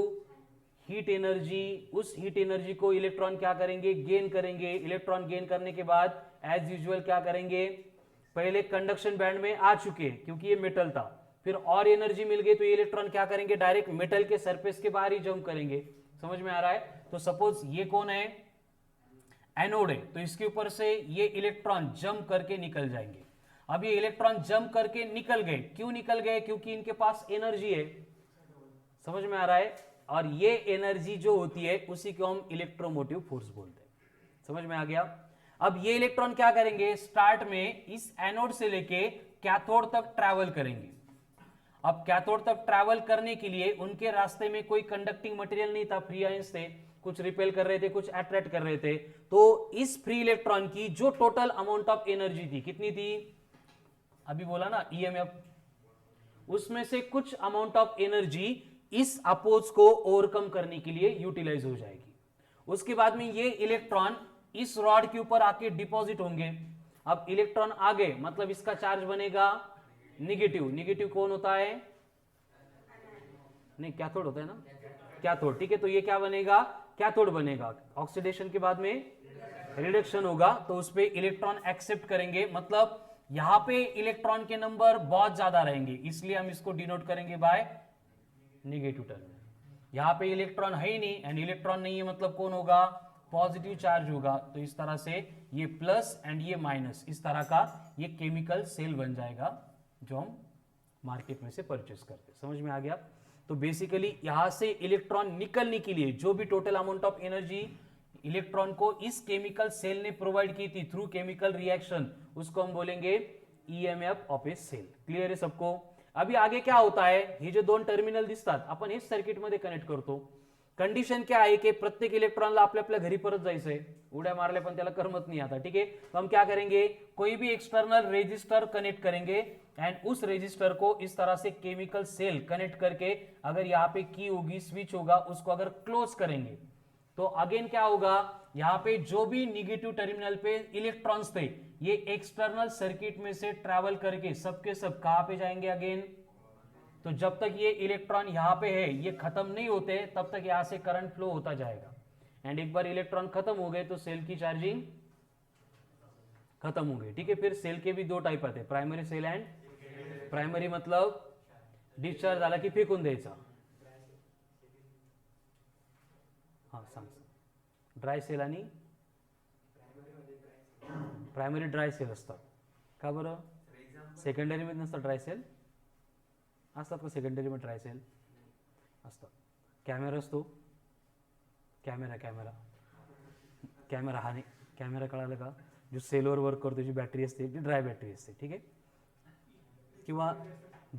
हीट एनर्जी। उस हीट एनर्जी को इलेक्ट्रॉन क्या करेंगे, गेन करेंगे। इलेक्ट्रॉन गेन करने के बाद एज यूजुअल क्या करेंगे, पहले कंडक्शन बैंड में आ चुके क्योंकि ये मेटल था, फिर और एनर्जी मिल गई तो ये इलेक्ट्रॉन क्या करेंगे, डायरेक्ट मेटल के सरफेस के बाहर ही जंप करेंगे। समझ में आ रहा है। तो सपोज ये कौन है, एनोड है, तो इसके ऊपर से ये इलेक्ट्रॉन जंप करके निकल जाएंगे। अब ये इलेक्ट्रॉन जंप करके निकल गए, क्यों निकल गए, क्योंकि इनके पास एनर्जी है। समझ में आ रहा है। और ये एनर्जी जो होती है उसी को हम इलेक्ट्रोमोटिव फोर्स बोलते हैं। समझ में आ गया। अब ये इलेक्ट्रॉन क्या करेंगे, स्टार्ट में इस एनोड से लेके कैथोड तक ट्रैवल करेंगे। अब कैथोड तक ट्रैवल करने के लिए उनके रास्ते में कोई कंडक्टिंग मटेरियल नहीं था, फ्री आयंस थे, कुछ रिपेल कर रहे थे, कुछ अट्रैक्ट कर रहे थे। तो इस फ्री इलेक्ट्रॉन की जो टोटल अमाउंट ऑफ एनर्जी थी, कितनी थी, अभी बोला ना ईएमएफ, उसमें से कुछ अमाउंट ऑफ एनर्जी इस अपोज को ओवरकम करने के लिए यूटिलाइज हो जाएगी। उसके बाद में ये इलेक्ट्रॉन इस रॉड के ऊपर आके डिपॉजिट होंगे। अब इलेक्ट्रॉन आगे मतलब इसका चार्ज बनेगा निगेटिव। निगेटिव कौन होता है, नहीं कैथोड होता है ना, कैथोड, ठीक है। तो ये क्या बनेगा, कैथोड बनेगा। ऑक्सीडेशन के बाद में रिडक्शन होगा, तो उस पर इलेक्ट्रॉन एक्सेप्ट करेंगे, मतलब यहां पे इलेक्ट्रॉन के नंबर बहुत ज्यादा रहेंगे, इसलिए हम इसको डिनोट करेंगे बाय नेगेटिव टर्मिनल। यहां पे इलेक्ट्रॉन है ही नहीं, एंड इलेक्ट्रॉन नहीं है मतलब कौन होगा, पॉजिटिव चार्ज होगा। तो इस तरह से ये प्लस एंड ये माइनस, इस तरह का ये केमिकल सेल बन जाएगा जो हम मार्केट में से परचेस करते हैं। समझ में आ गया। तो बेसिकली यहां से इलेक्ट्रॉन निकलने के लिए जो भी total amount of energy electron को इस केमिकल सेल ने प्रोवाइड की थी थ्रू केमिकल रिएक्शन, उसको हम बोलेंगे EMF of a cell. Clear है सबको। अभी आगे क्या होता है, हे जे दोन टर्मिनल दिसतात आपण हेच सर्किट मध्ये कनेक्ट करतो। कंडिशन क्या आहे की प्रत्येक इलेक्ट्रॉनला आपल्या आपल्या घरी परत जायचंय, उड्या मारल्या पण त्याला करमत नहीं आता, ठीक है। तो हम क्या करेंगे, कोई भी एक्सटर्नल रेजिस्टर कनेक्ट करेंगे एंड उस रेजिस्टर को इस तरह से केमिकल सेल कनेक्ट करके अगर यहाँ पे की होगी, स्विच होगा, उसको अगर क्लोज करेंगे तो अगेन क्या होगा, यहां पे जो भी निगेटिव टर्मिनल पे इलेक्ट्रॉन्स थे ये एक्सटर्नल सर्किट में से ट्रैवल करके सबके सब कहां पे जाएंगे अगेन। तो जब तक ये इलेक्ट्रॉन यहां पे है ये खत्म नहीं होते तब तक यहां से करंट फ्लो होता जाएगा एंड एक बार इलेक्ट्रॉन खत्म हो गए तो सेल की चार्जिंग खत्म हो गई, ठीक है। फिर सेल के भी दो टाइप आते, प्राइमरी सेल एंड प्राइमरी मतलब डिस्चार्ज झाला की फेकून द्यायचा, हा सांग, ड्राय सेल आणि प्रायमरी ड्राय सेल असतात का बरं, सेकंडरी मध्ये नसतात ड्राय सेल, असतात का सेकंडरी मध्ये ड्राय सेल असतात। कॅमेरा असतो, कॅमेरा कॅमेरा कॅमेरा हा नाही, कॅमेरा कळालं का, जो सेलवर वर्क करतो जी बॅटरी असते ती ड्राय बॅटरी असते, ठीक आहे। किंवा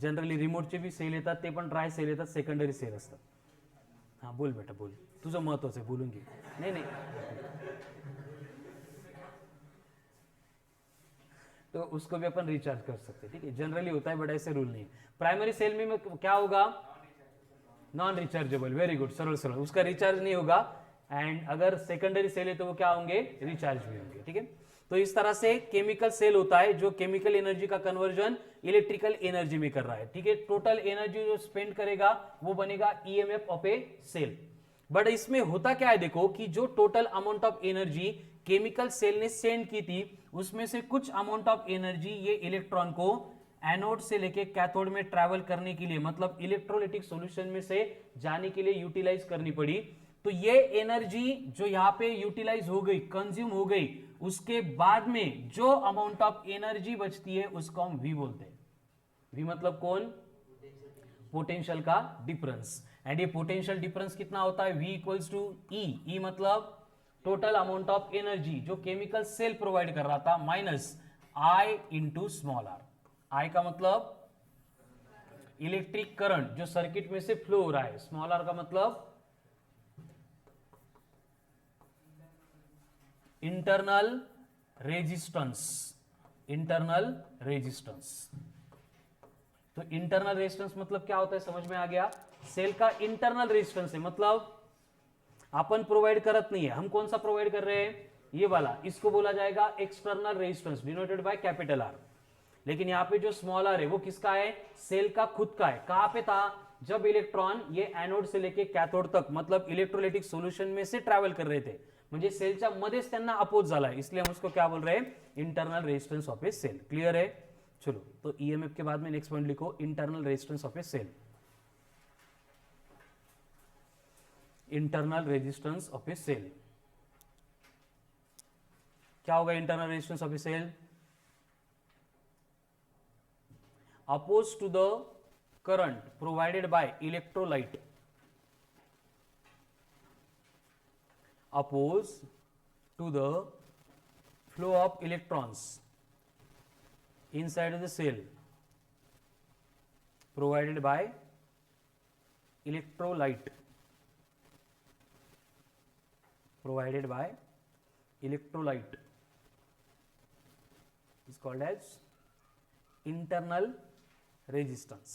जनरली रिमोटचे भी सेल येतात ते पण ड्राय सेल येतात, सेकंडरी सेल असतात। हाँ बोल बेटा बोल, तुझं महत्वाचं आहे, बोलून घे। नहीं नहीं तो उसको भी अपन रिचार्ज कर सकते हैं, ठीक है, जनरली होता है बट ऐसे रूल नहीं है। प्राइमरी सेल में क्या होगा, नॉन रिचार्जेबल, वेरी गुड, सरल सरल, उसका रिचार्ज नहीं होगा एंड अगर सेकेंडरी सेल है तो वो क्या होंगे, रिचार्ज भी होंगे, ठीक है। तो इस तरह से केमिकल सेल होता है जो केमिकल एनर्जी का कन्वर्जन इलेक्ट्रिकल एनर्जी में कर रहा है, ठीक है। टोटल एनर्जी जो स्पेंड करेगा वो बनेगा EMF of a cell. But इसमें होता क्या है देखो कि जो total amount of energy chemical cell ने सेंड की थी उसमें से कुछ अमाउंट ऑफ एनर्जी ये इलेक्ट्रॉन को एनोड से लेके कैथोड में ट्रैवल करने के लिए मतलब इलेक्ट्रोलाइटिक सॉल्यूशन में से जाने के लिए यूटिलाइज करनी पड़ी। तो ये एनर्जी जो यहाँ पे यूटिलाइज हो गई, कंज्यूम हो गई, उसके बाद में जो अमाउंट ऑफ एनर्जी बचती है उसको हम वी बोलते हैं। वी मतलब कौन, पोटेंशियल का डिफरेंस। एंड ये पोटेंशियल डिफरेंस कितना होता है, V equals to E, E मतलब टोटल अमाउंट ऑफ एनर्जी जो केमिकल सेल प्रोवाइड कर रहा था minus I into small R. I का मतलब इलेक्ट्रिक करंट जो सर्किट में से फ्लो हो रहा है, स्मॉल आर का मतलब इंटरनल रेजिस्टेंस, इंटरनल रेजिस्टेंस। तो इंटरनल रेजिस्टेंस मतलब क्या होता है, समझ में आ गया, सेल का इंटरनल रेजिस्टेंस है, मतलब अपन प्रोवाइड करत नहीं है, हम कौन सा प्रोवाइड कर रहे हैं, ये वाला, इसको बोला जाएगा external resistance denoted by capital R. लेकिन यहां पे जो स्मॉल आर है वो किसका है, सेल का खुद का है। कहां पे था, जब इलेक्ट्रॉन ये एनोड से लेके कैथोड तक मतलब इलेक्ट्रोलाइटिक सॉल्यूशन में से ट्रॅव्हल कर रहे थे, म्हणजे सेलच्या मध्येच त्यांना अपोज झाला है, इसलिए हम उसको क्या बोल रहे हैं, internal resistance of a cell. Clear है, चलो तो ईएमएफ के बाद में नेक्स्ट पॉइंट लिखो, internal resistance of a cell. Internal resistance of a cell क्या होगा, internal resistance of a cell opposed to the current provided by electrolyte, opposed to the flow of electrons inside the cell provided by electrolyte, provided by electrolyte is called as internal resistance.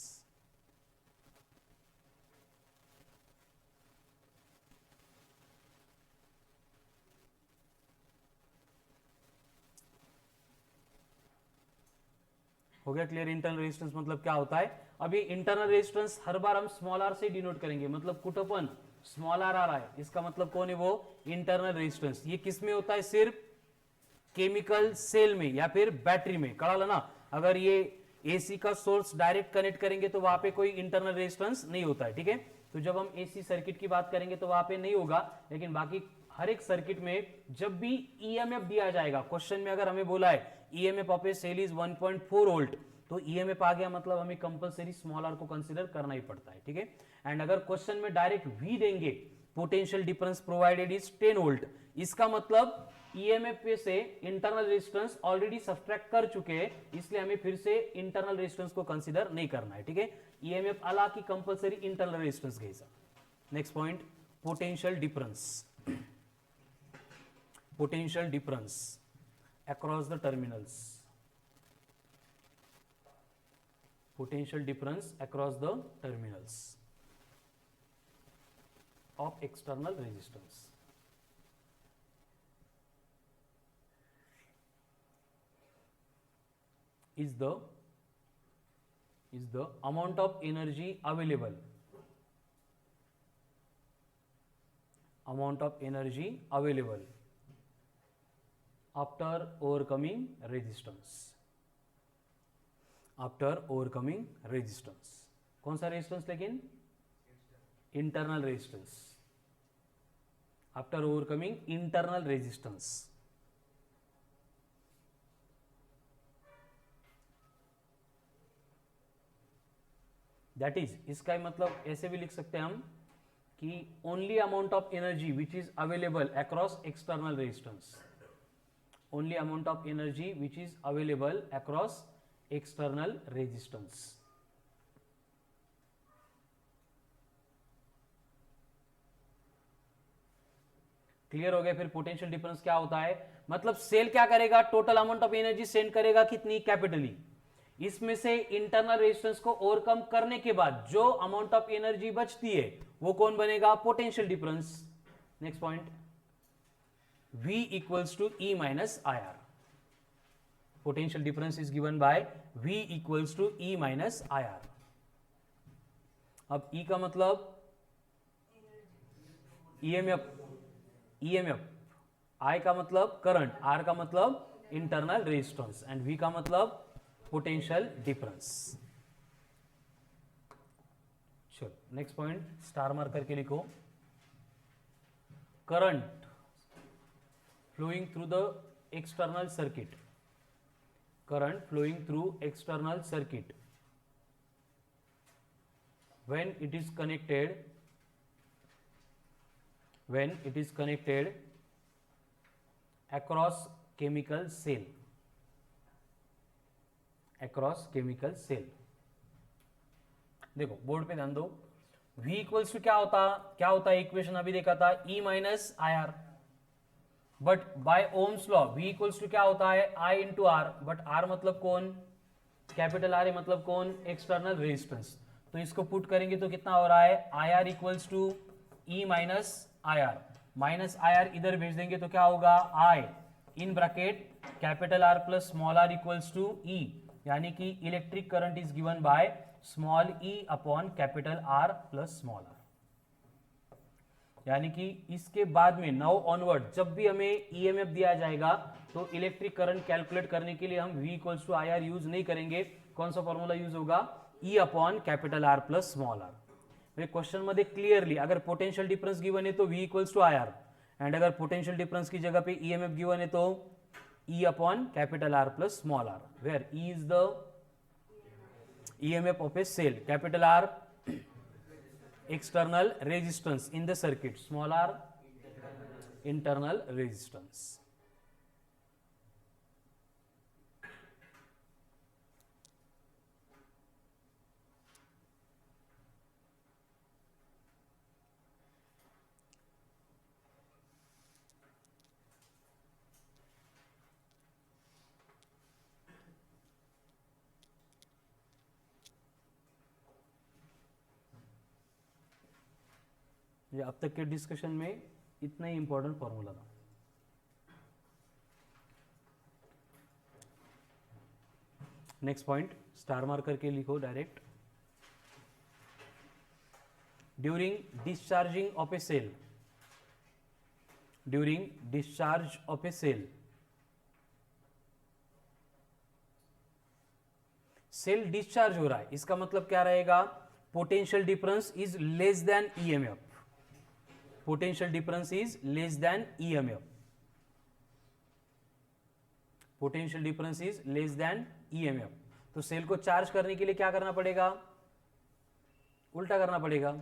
हो गया clear, internal resistance मतलब क्या होता है। अभी internal resistance हर बार हम small are से denote करेंगे, मतलब कुछ पण स्मॉल आर आ रहा है, इसका मतलब कौन है वो, इंटरनल रेजिस्टेंस। ये किस में होता है, सिर्फ केमिकल सेल में या फिर बैटरी में, कळालं ना। अगर ये एसी का सोर्स डायरेक्ट कनेक्ट करेंगे तो वहां पे कोई इंटरनल रेजिस्टेंस नहीं होता है, ठीक है। तो जब हम एसी सर्किट की बात करेंगे तो वहां पे नहीं होगा, लेकिन बाकी हर एक सर्किट में जब भी ईएमएफ दिया जाएगा, क्वेश्चन में अगर हमें बोला है EMF of a cell is 1.4 volt, तो ईएमएफ आ गया मतलब हमें कंपलसरी स्मॉल आर को कंसीडर करना ही पड़ता है, ठीक है। एंड अगर क्वेश्चन में डायरेक्ट वी देंगे, potential difference provided is 10 volt, इसका मतलब ईएमएफ पे से इंटरनल रेजिस्टेंस ऑलरेडी सब्ट्रैक्ट कर चुके हैं, इसलिए हमें फिर से इंटरनल रेजिस्टेंस को कंसीडर नहीं करना है, ठीक है। ईएमएफ आला की कंपल्सरी इंटरनल रेजिस्टेंस घ्यायचा। Next point, potential difference across the terminals, potential difference across the terminals of external resistance. Is the amount of energy available after overcoming resistance. कौन सा रेजिस्टेंस? लेकिन internal resistance. After overcoming internal resistance. That is, इसका मतलब ऐसे भी लिख सकते हैं हम कि only amount of energy which is available across external resistance. Only amount of energy which is available across external resistance. Clear हो गया? फिर पोटेंशियल डिफरेंस क्या होता है? मतलब सेल क्या करेगा? Total amount of energy send करेगा कितनी? कैपिटली. इसमें से इंटरनल रेजिस्टेंस को ओवरकम करने के बाद जो अमाउंट ऑफ एनर्जी बचती है वो कौन बनेगा? Potential difference. Next point, V equals to E minus IR. Potential difference is given by V equals to E minus IR. अब E का मतलब EMF, I का मतलब करंट, R का मतलब इंटरनल रेजिस्टेंस एंड V का मतलब पोटेंशियल डिफरेंस. चलो नेक्स्ट पॉइंट, स्टार मार्क करके लिखो. Current flowing through the external circuit, current flowing through external circuit when it is connected across chemical cell. देखो बोर्ड पे ध्यान दो. V इक्वल्स टू क्या होता है? इक्वेशन अभी देखा था, E minus IR. But by Ohm's law V equals to क्या होता है? I into R. But R मतलब कौन? कैपिटल R मतलब कौन? External resistance. तो इसको पुट करेंगे तो कितना हो रहा है? IR equals to E minus IR. Minus IR इधर भेज देंगे तो क्या होगा? I in bracket capital R plus small r equals to E. यानी कि electric current is given by small e upon capital R plus small r. यानी कि इसके बाद में नाउ ऑनवर्ड जब भी हमें ईएमएफ दिया जाएगा तो इलेक्ट्रिक करंट कैलकुलेट करने के लिए हम V equals to IR use नहीं करेंगे. कौन सा फॉर्मूला यूज होगा? E upon capital R plus small r. Question मध्ये क्लियरली अगर पोटेंशियल डिफरेंस गिवन है तो V equals to IR and अगर पोटेंशियल डिफरेंस की जगह पे ईएमएफ गिवन है तो E upon capital R plus small r, where E is the EMF of a cell, capital R external resistance in the circuit, small r internal resistance. ये अब तक के डिस्कशन में इतना ही इंपॉर्टेंट फॉर्मूला था. नेक्स्ट पॉइंट, स्टार मार्क करके लिखो direct. During discharging of a cell, cell discharge हो रहा है, इसका मतलब क्या रहेगा? Potential difference is less than EMF. Potential difference is less than EMF. Potential difference is less than EMF. तो सेल को चार्ज करने के लिए क्या करना पड़ेगा? उल्टा करना पड़ेगा.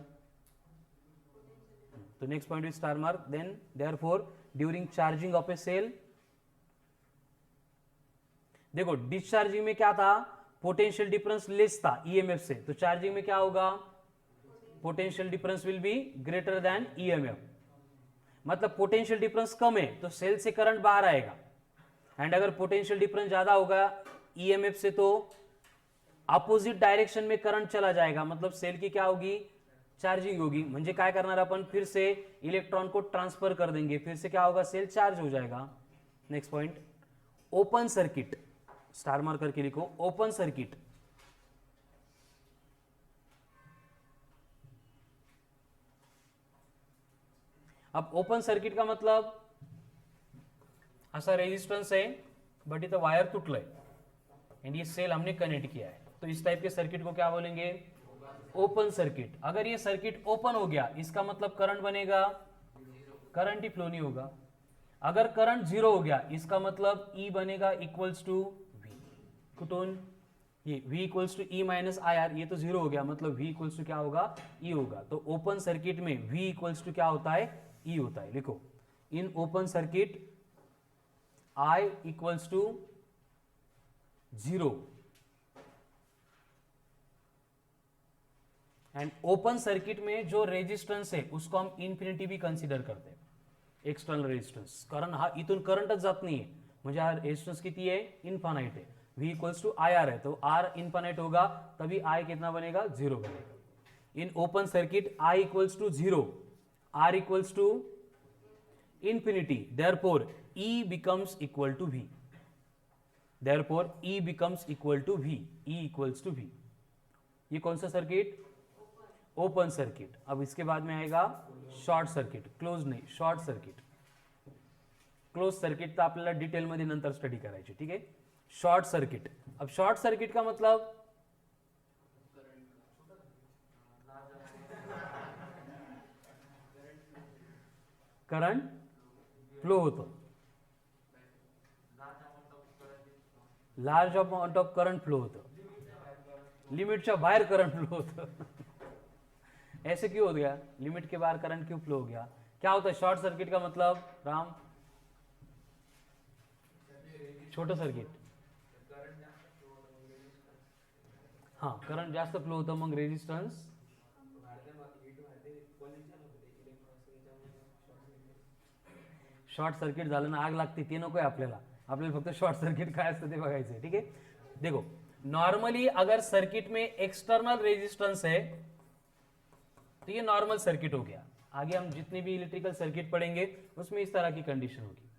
तो next point is star mark. Then therefore during charging of a cell, देखो डिस्चार्जिंग में क्या था? पोटेंशियल डिफरेंस लेस था ईएमएफ से, तो चार्जिंग में क्या होगा? Potential difference will be greater than EMF, मतलब पोटेंशियल डिफरेंस कम है तो सेल से करंट बाहर आएगा, एंड अगर पोटेंशियल डिफरेंस ज्यादा होगा ईएमएफ से तो अपोजिट डायरेक्शन में करंट चला जाएगा, मतलब सेल की क्या होगी, चार्जिंग होगी. म्हणजे काय करणार आपण, फिर से इलेक्ट्रॉन को ट्रांसफर कर देंगे, फिर से क्या होगा, सेल चार्ज हो जाएगा. Next point, open circuit, star mark करके लिखो, ओपन सर्किट. अब ओपन सर्किट का मतलब असा रेजिस्टेंस है बट इथं वायर तुटलंय एंड ये सेल हमने कनेक्ट किया है, तो इस टाइप के सर्किट को क्या बोलेंगे, ओपन सर्किट. अगर ये सर्किट ओपन हो गया इसका मतलब करंट बनेगा, करंट ही फ्लो नहीं होगा. अगर करंट जीरो हो गया इसका मतलब ई बनेगा इक्वल्स टू वी. कुठून, ये v equals to E minus I R, ये तो जीरो हो गया, मतलब v इक्वल्स टू क्या होगा, ई होगा. तो ओपन सर्किट में v इक्वल्स टू क्या होता है, ई होता है. लिखो, in open circuit I equals to zero and open circuit में जो रेजिस्टेंस है उसको हम इन्फिनिटी भी कंसिडर करते हैं, एक्सटर्नल रेजिस्टेंस. कारण हा इथून करंटच जात नाहीये, म्हणजे हा रेजिस्टेंस किती आहे, इन्फानाइट है. v equals to I R है, तो r इन्फानाइट होगा तभी i कितना बनेगा, जीरो बनेगा. In open circuit i equals to zero, r equals to infinity, therefore E becomes equal to V. Therefore E becomes equal to V. E equals to V. ये कौन सा circuit, open circuit. अब इसके बाद में आएगा short circuit, close नहीं, short circuit. Close circuit तर आपल्याला डिटेल मध्ये नंतर स्टडी करायची, ठीक आहे. Short circuit. अब शॉर्ट सर्किट का मतलब करंट फ्लो होतो, large amount of current flow होतं, लिमिटच्या बाहेर करंट फ्लो होतं. ऐसे क्यों हो गया, लिमिट के बाहर करंट क्यों फ्लो हो गया, क्या होता है शॉर्ट सर्किट का मतलब, राम, छोटं सर्किट. हाँ, करंट जास्त फ्लो होतं, मग रेजिस्टन्स शॉर्ट सर्किट झालं ना आग लागते, ते नकोय आपल्याला. आपल्याला फक्त शॉर्ट सर्किट काय असतं ते बघायचं, ठीक आहे. देखो, नॉर्मली अगर सर्किट में एक्सटर्नल रेजिस्टेंस है तो ये नॉर्मल सर्किट हो गया. आगे हम जितने भी इलेक्ट्रिकल सर्किट पढ़ेंगे उसमें इस तरह की कंडीशन होगी.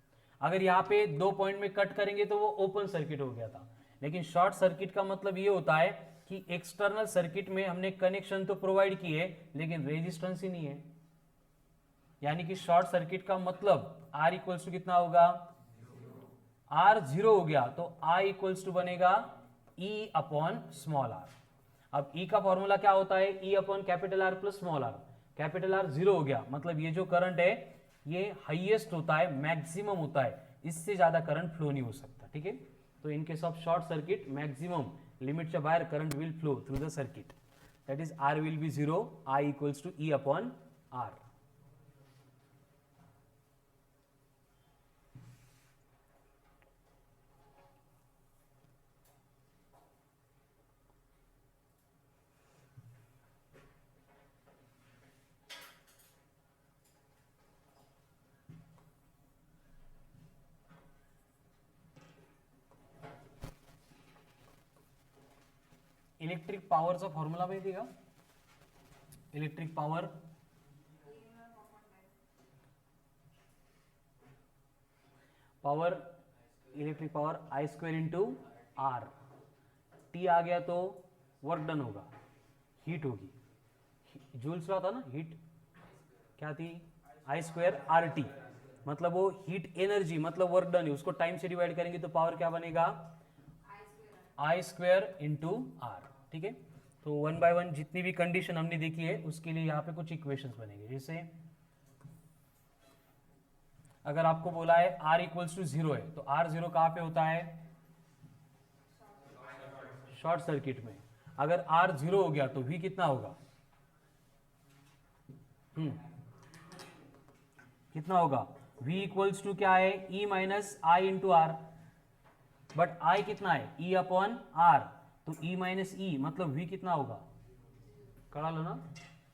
अगर यहाँ पे दो पॉइंट में कट करेंगे तो वो ओपन सर्किट हो गया था. लेकिन शॉर्ट सर्किट का मतलब ये होता है कि एक्सटर्नल सर्किट में हमने कनेक्शन तो प्रोवाइड किए लेकिन रेजिस्टेंस ही नहीं है. यानी कि शॉर्ट सर्किट का मतलब R इक्वल्स टू कितना होगा, R जीरो हो गया तो I इक्वल्स टू बनेगा E अपॉन स्मॉल r. अब E का फॉर्मूला क्या होता है, E upon capital R plus small r. Capital R zero हो गया मतलब ये जो करंट है ये हाईएस्ट होता है, मैक्सिमम होता है, इससे ज्यादा करंट फ्लो नहीं हो सकता, ठीक है. तो in case of short circuit maximum लिमिटच्या बाहेर current will flow through the circuit, that is R will be zero, I equals to E upon R. Electric पॉवरचा फॉर्म्युला माहिती का, electric power electric power I square into R. T आ गया तो work done होगा, heat होगी. Joule's law था ना, हीट क्या थी, I स्क्वेयर RT, मतलब वो हीट एनर्जी मतलब वर्क डन है, उसको टाइम से डिवाइड करेंगे तो पावर क्या बनेगा, I स्क्वेयर इंटू R. ठीक है. तो वन बाय वन जितनी भी कंडीशन हमने देखी है उसके लिए यहाँ पे कुछ इक्वेशंस बनेंगे. जैसे अगर आपको बोला है R इक्वल्स टू जीरो है तो R जीरो कहाँ पे होता है, शॉर्ट सर्किट में. अगर R जीरो हो गया तो V कितना होगा, कितना होगा, V इक्वल्स टू क्या है, E minus I into R. But I कितना है, E अपॉन R, तो E माइनस ई मतलब V कितना होगा, कळालं ना.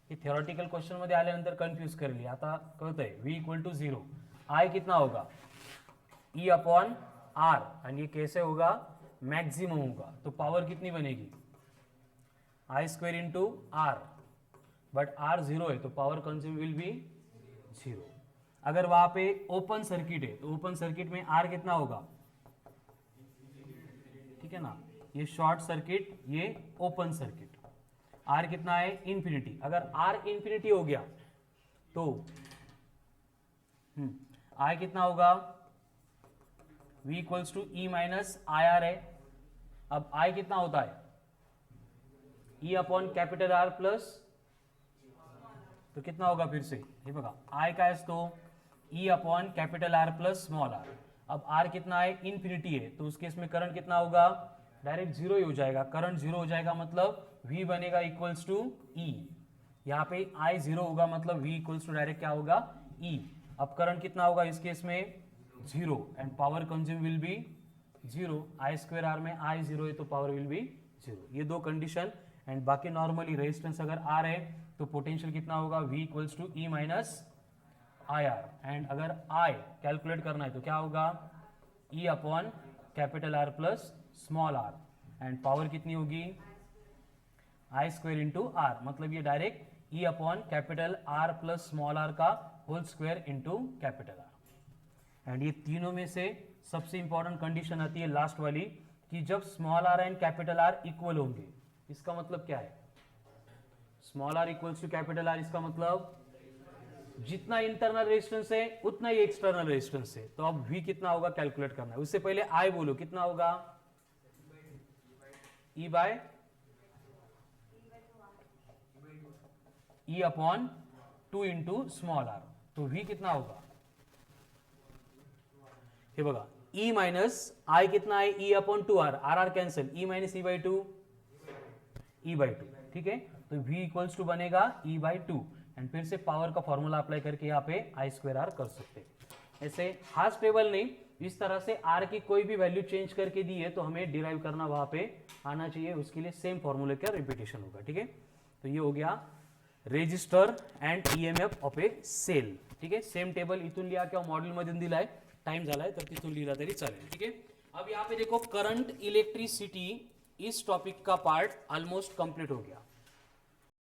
की थियोरटिकल क्वेश्चन मध्ये आल्यानंतर कन्फ्यूज करेल. आता कळतंय v इक्वल टू 0, I कितना होगा E अपॉन R, and ये कैसे होगा, मैक्सिमम होगा. तो पावर कितनी बनेगी I square into R, but R 0 है तो पावर कंज्यूम विल बी 0. अगर वहां पे ओपन सर्किट है तो ओपन सर्किट में R कितना होगा, ठीक है ना, ये शॉर्ट सर्किट, ये ओपन सर्किट. R कितना है, इंफिनिटी. अगर R इंफिनिटी हो गया तो I कितना होगा, V equals to E minus I R है. अब I कितना होता है, E upon capital R plus, तो कितना होगा फिर से, ये बघा I का असतो E upon capital R plus small r. अब R कितना है, इंफिनिटी है, तो उस केस में करंट कितना होगा, डायरेक्ट जीरो ही हो जाएगा. करंट जीरो हो जाएगा मतलब V बनेगा इक्वल्स टू E. यहाँ पे I जीरो होगा मतलब V इक्वल्स टू डायरेक्ट क्या होगा, E. अब करंट कितना होगा इस केस में, zero, and power consume will be zero. I square R में I जीरो है तो पावर विल बी जीरो. ये दो कंडीशन. एंड बाकी नॉर्मली रेजिस्टेंस अगर R है तो पोटेंशियल कितना होगा, V equals to E minus I R. And अगर I कैलकुलेट करना है तो क्या होगा, E upon capital R plus small r. And power कितनी होगी, I स्क्वायर इंटू R, मतलब ये direct E upon capital R plus small r का whole square into capital R. And ये तीनों में से सबसे इंपॉर्टेंट कंडीशन आती है लास्ट वाली, कि जब small r and capital R equal होंगे. इसका मतलब क्या है, small r equals to capital R, इसका मतलब जितना इंटरनल रेजिस्टेंस है उतना ही एक्सटर्नल रेजिस्टेंस है. तो अब V कितना होगा कैलकुलेट करना है. उससे पहले I बोलो कितना होगा, E by E upon 2 into small r. तो V कितना होगा, हे बघा E माइनस I कितना है, E upon 2R, R cancel, E minus E by 2, E by 2. ठीक है, तो V इक्वल्स टू बनेगा E बाई 2. एंड फिर से पावर का फॉर्मूला अप्लाई करके यहाँ पे I स्क्वायर R कर सकते हैं. ऐसे हाफ टेबल नहीं, इस तरह से R की कोई भी वैल्यू चेंज करके दी है तो हमें डिराइव करना वहां पे आना चाहिए. उसके लिए सेम फॉर्मूले का रिपीटेशन होगा. ठीक है, तो ये हो गया resistor and EMF of a cell. ठीक आहे, सेम टेबल इथून लिहा किंवा मॉड्यूल मधून दिलाय, टाइम झालाय तर तिथून लिहिला तरी चालेल. ठीक है, अब यहाँ पे देखो करंट इलेक्ट्रिसिटी, इस टॉपिक का पार्ट ऑलमोस्ट कंप्लीट हो गया.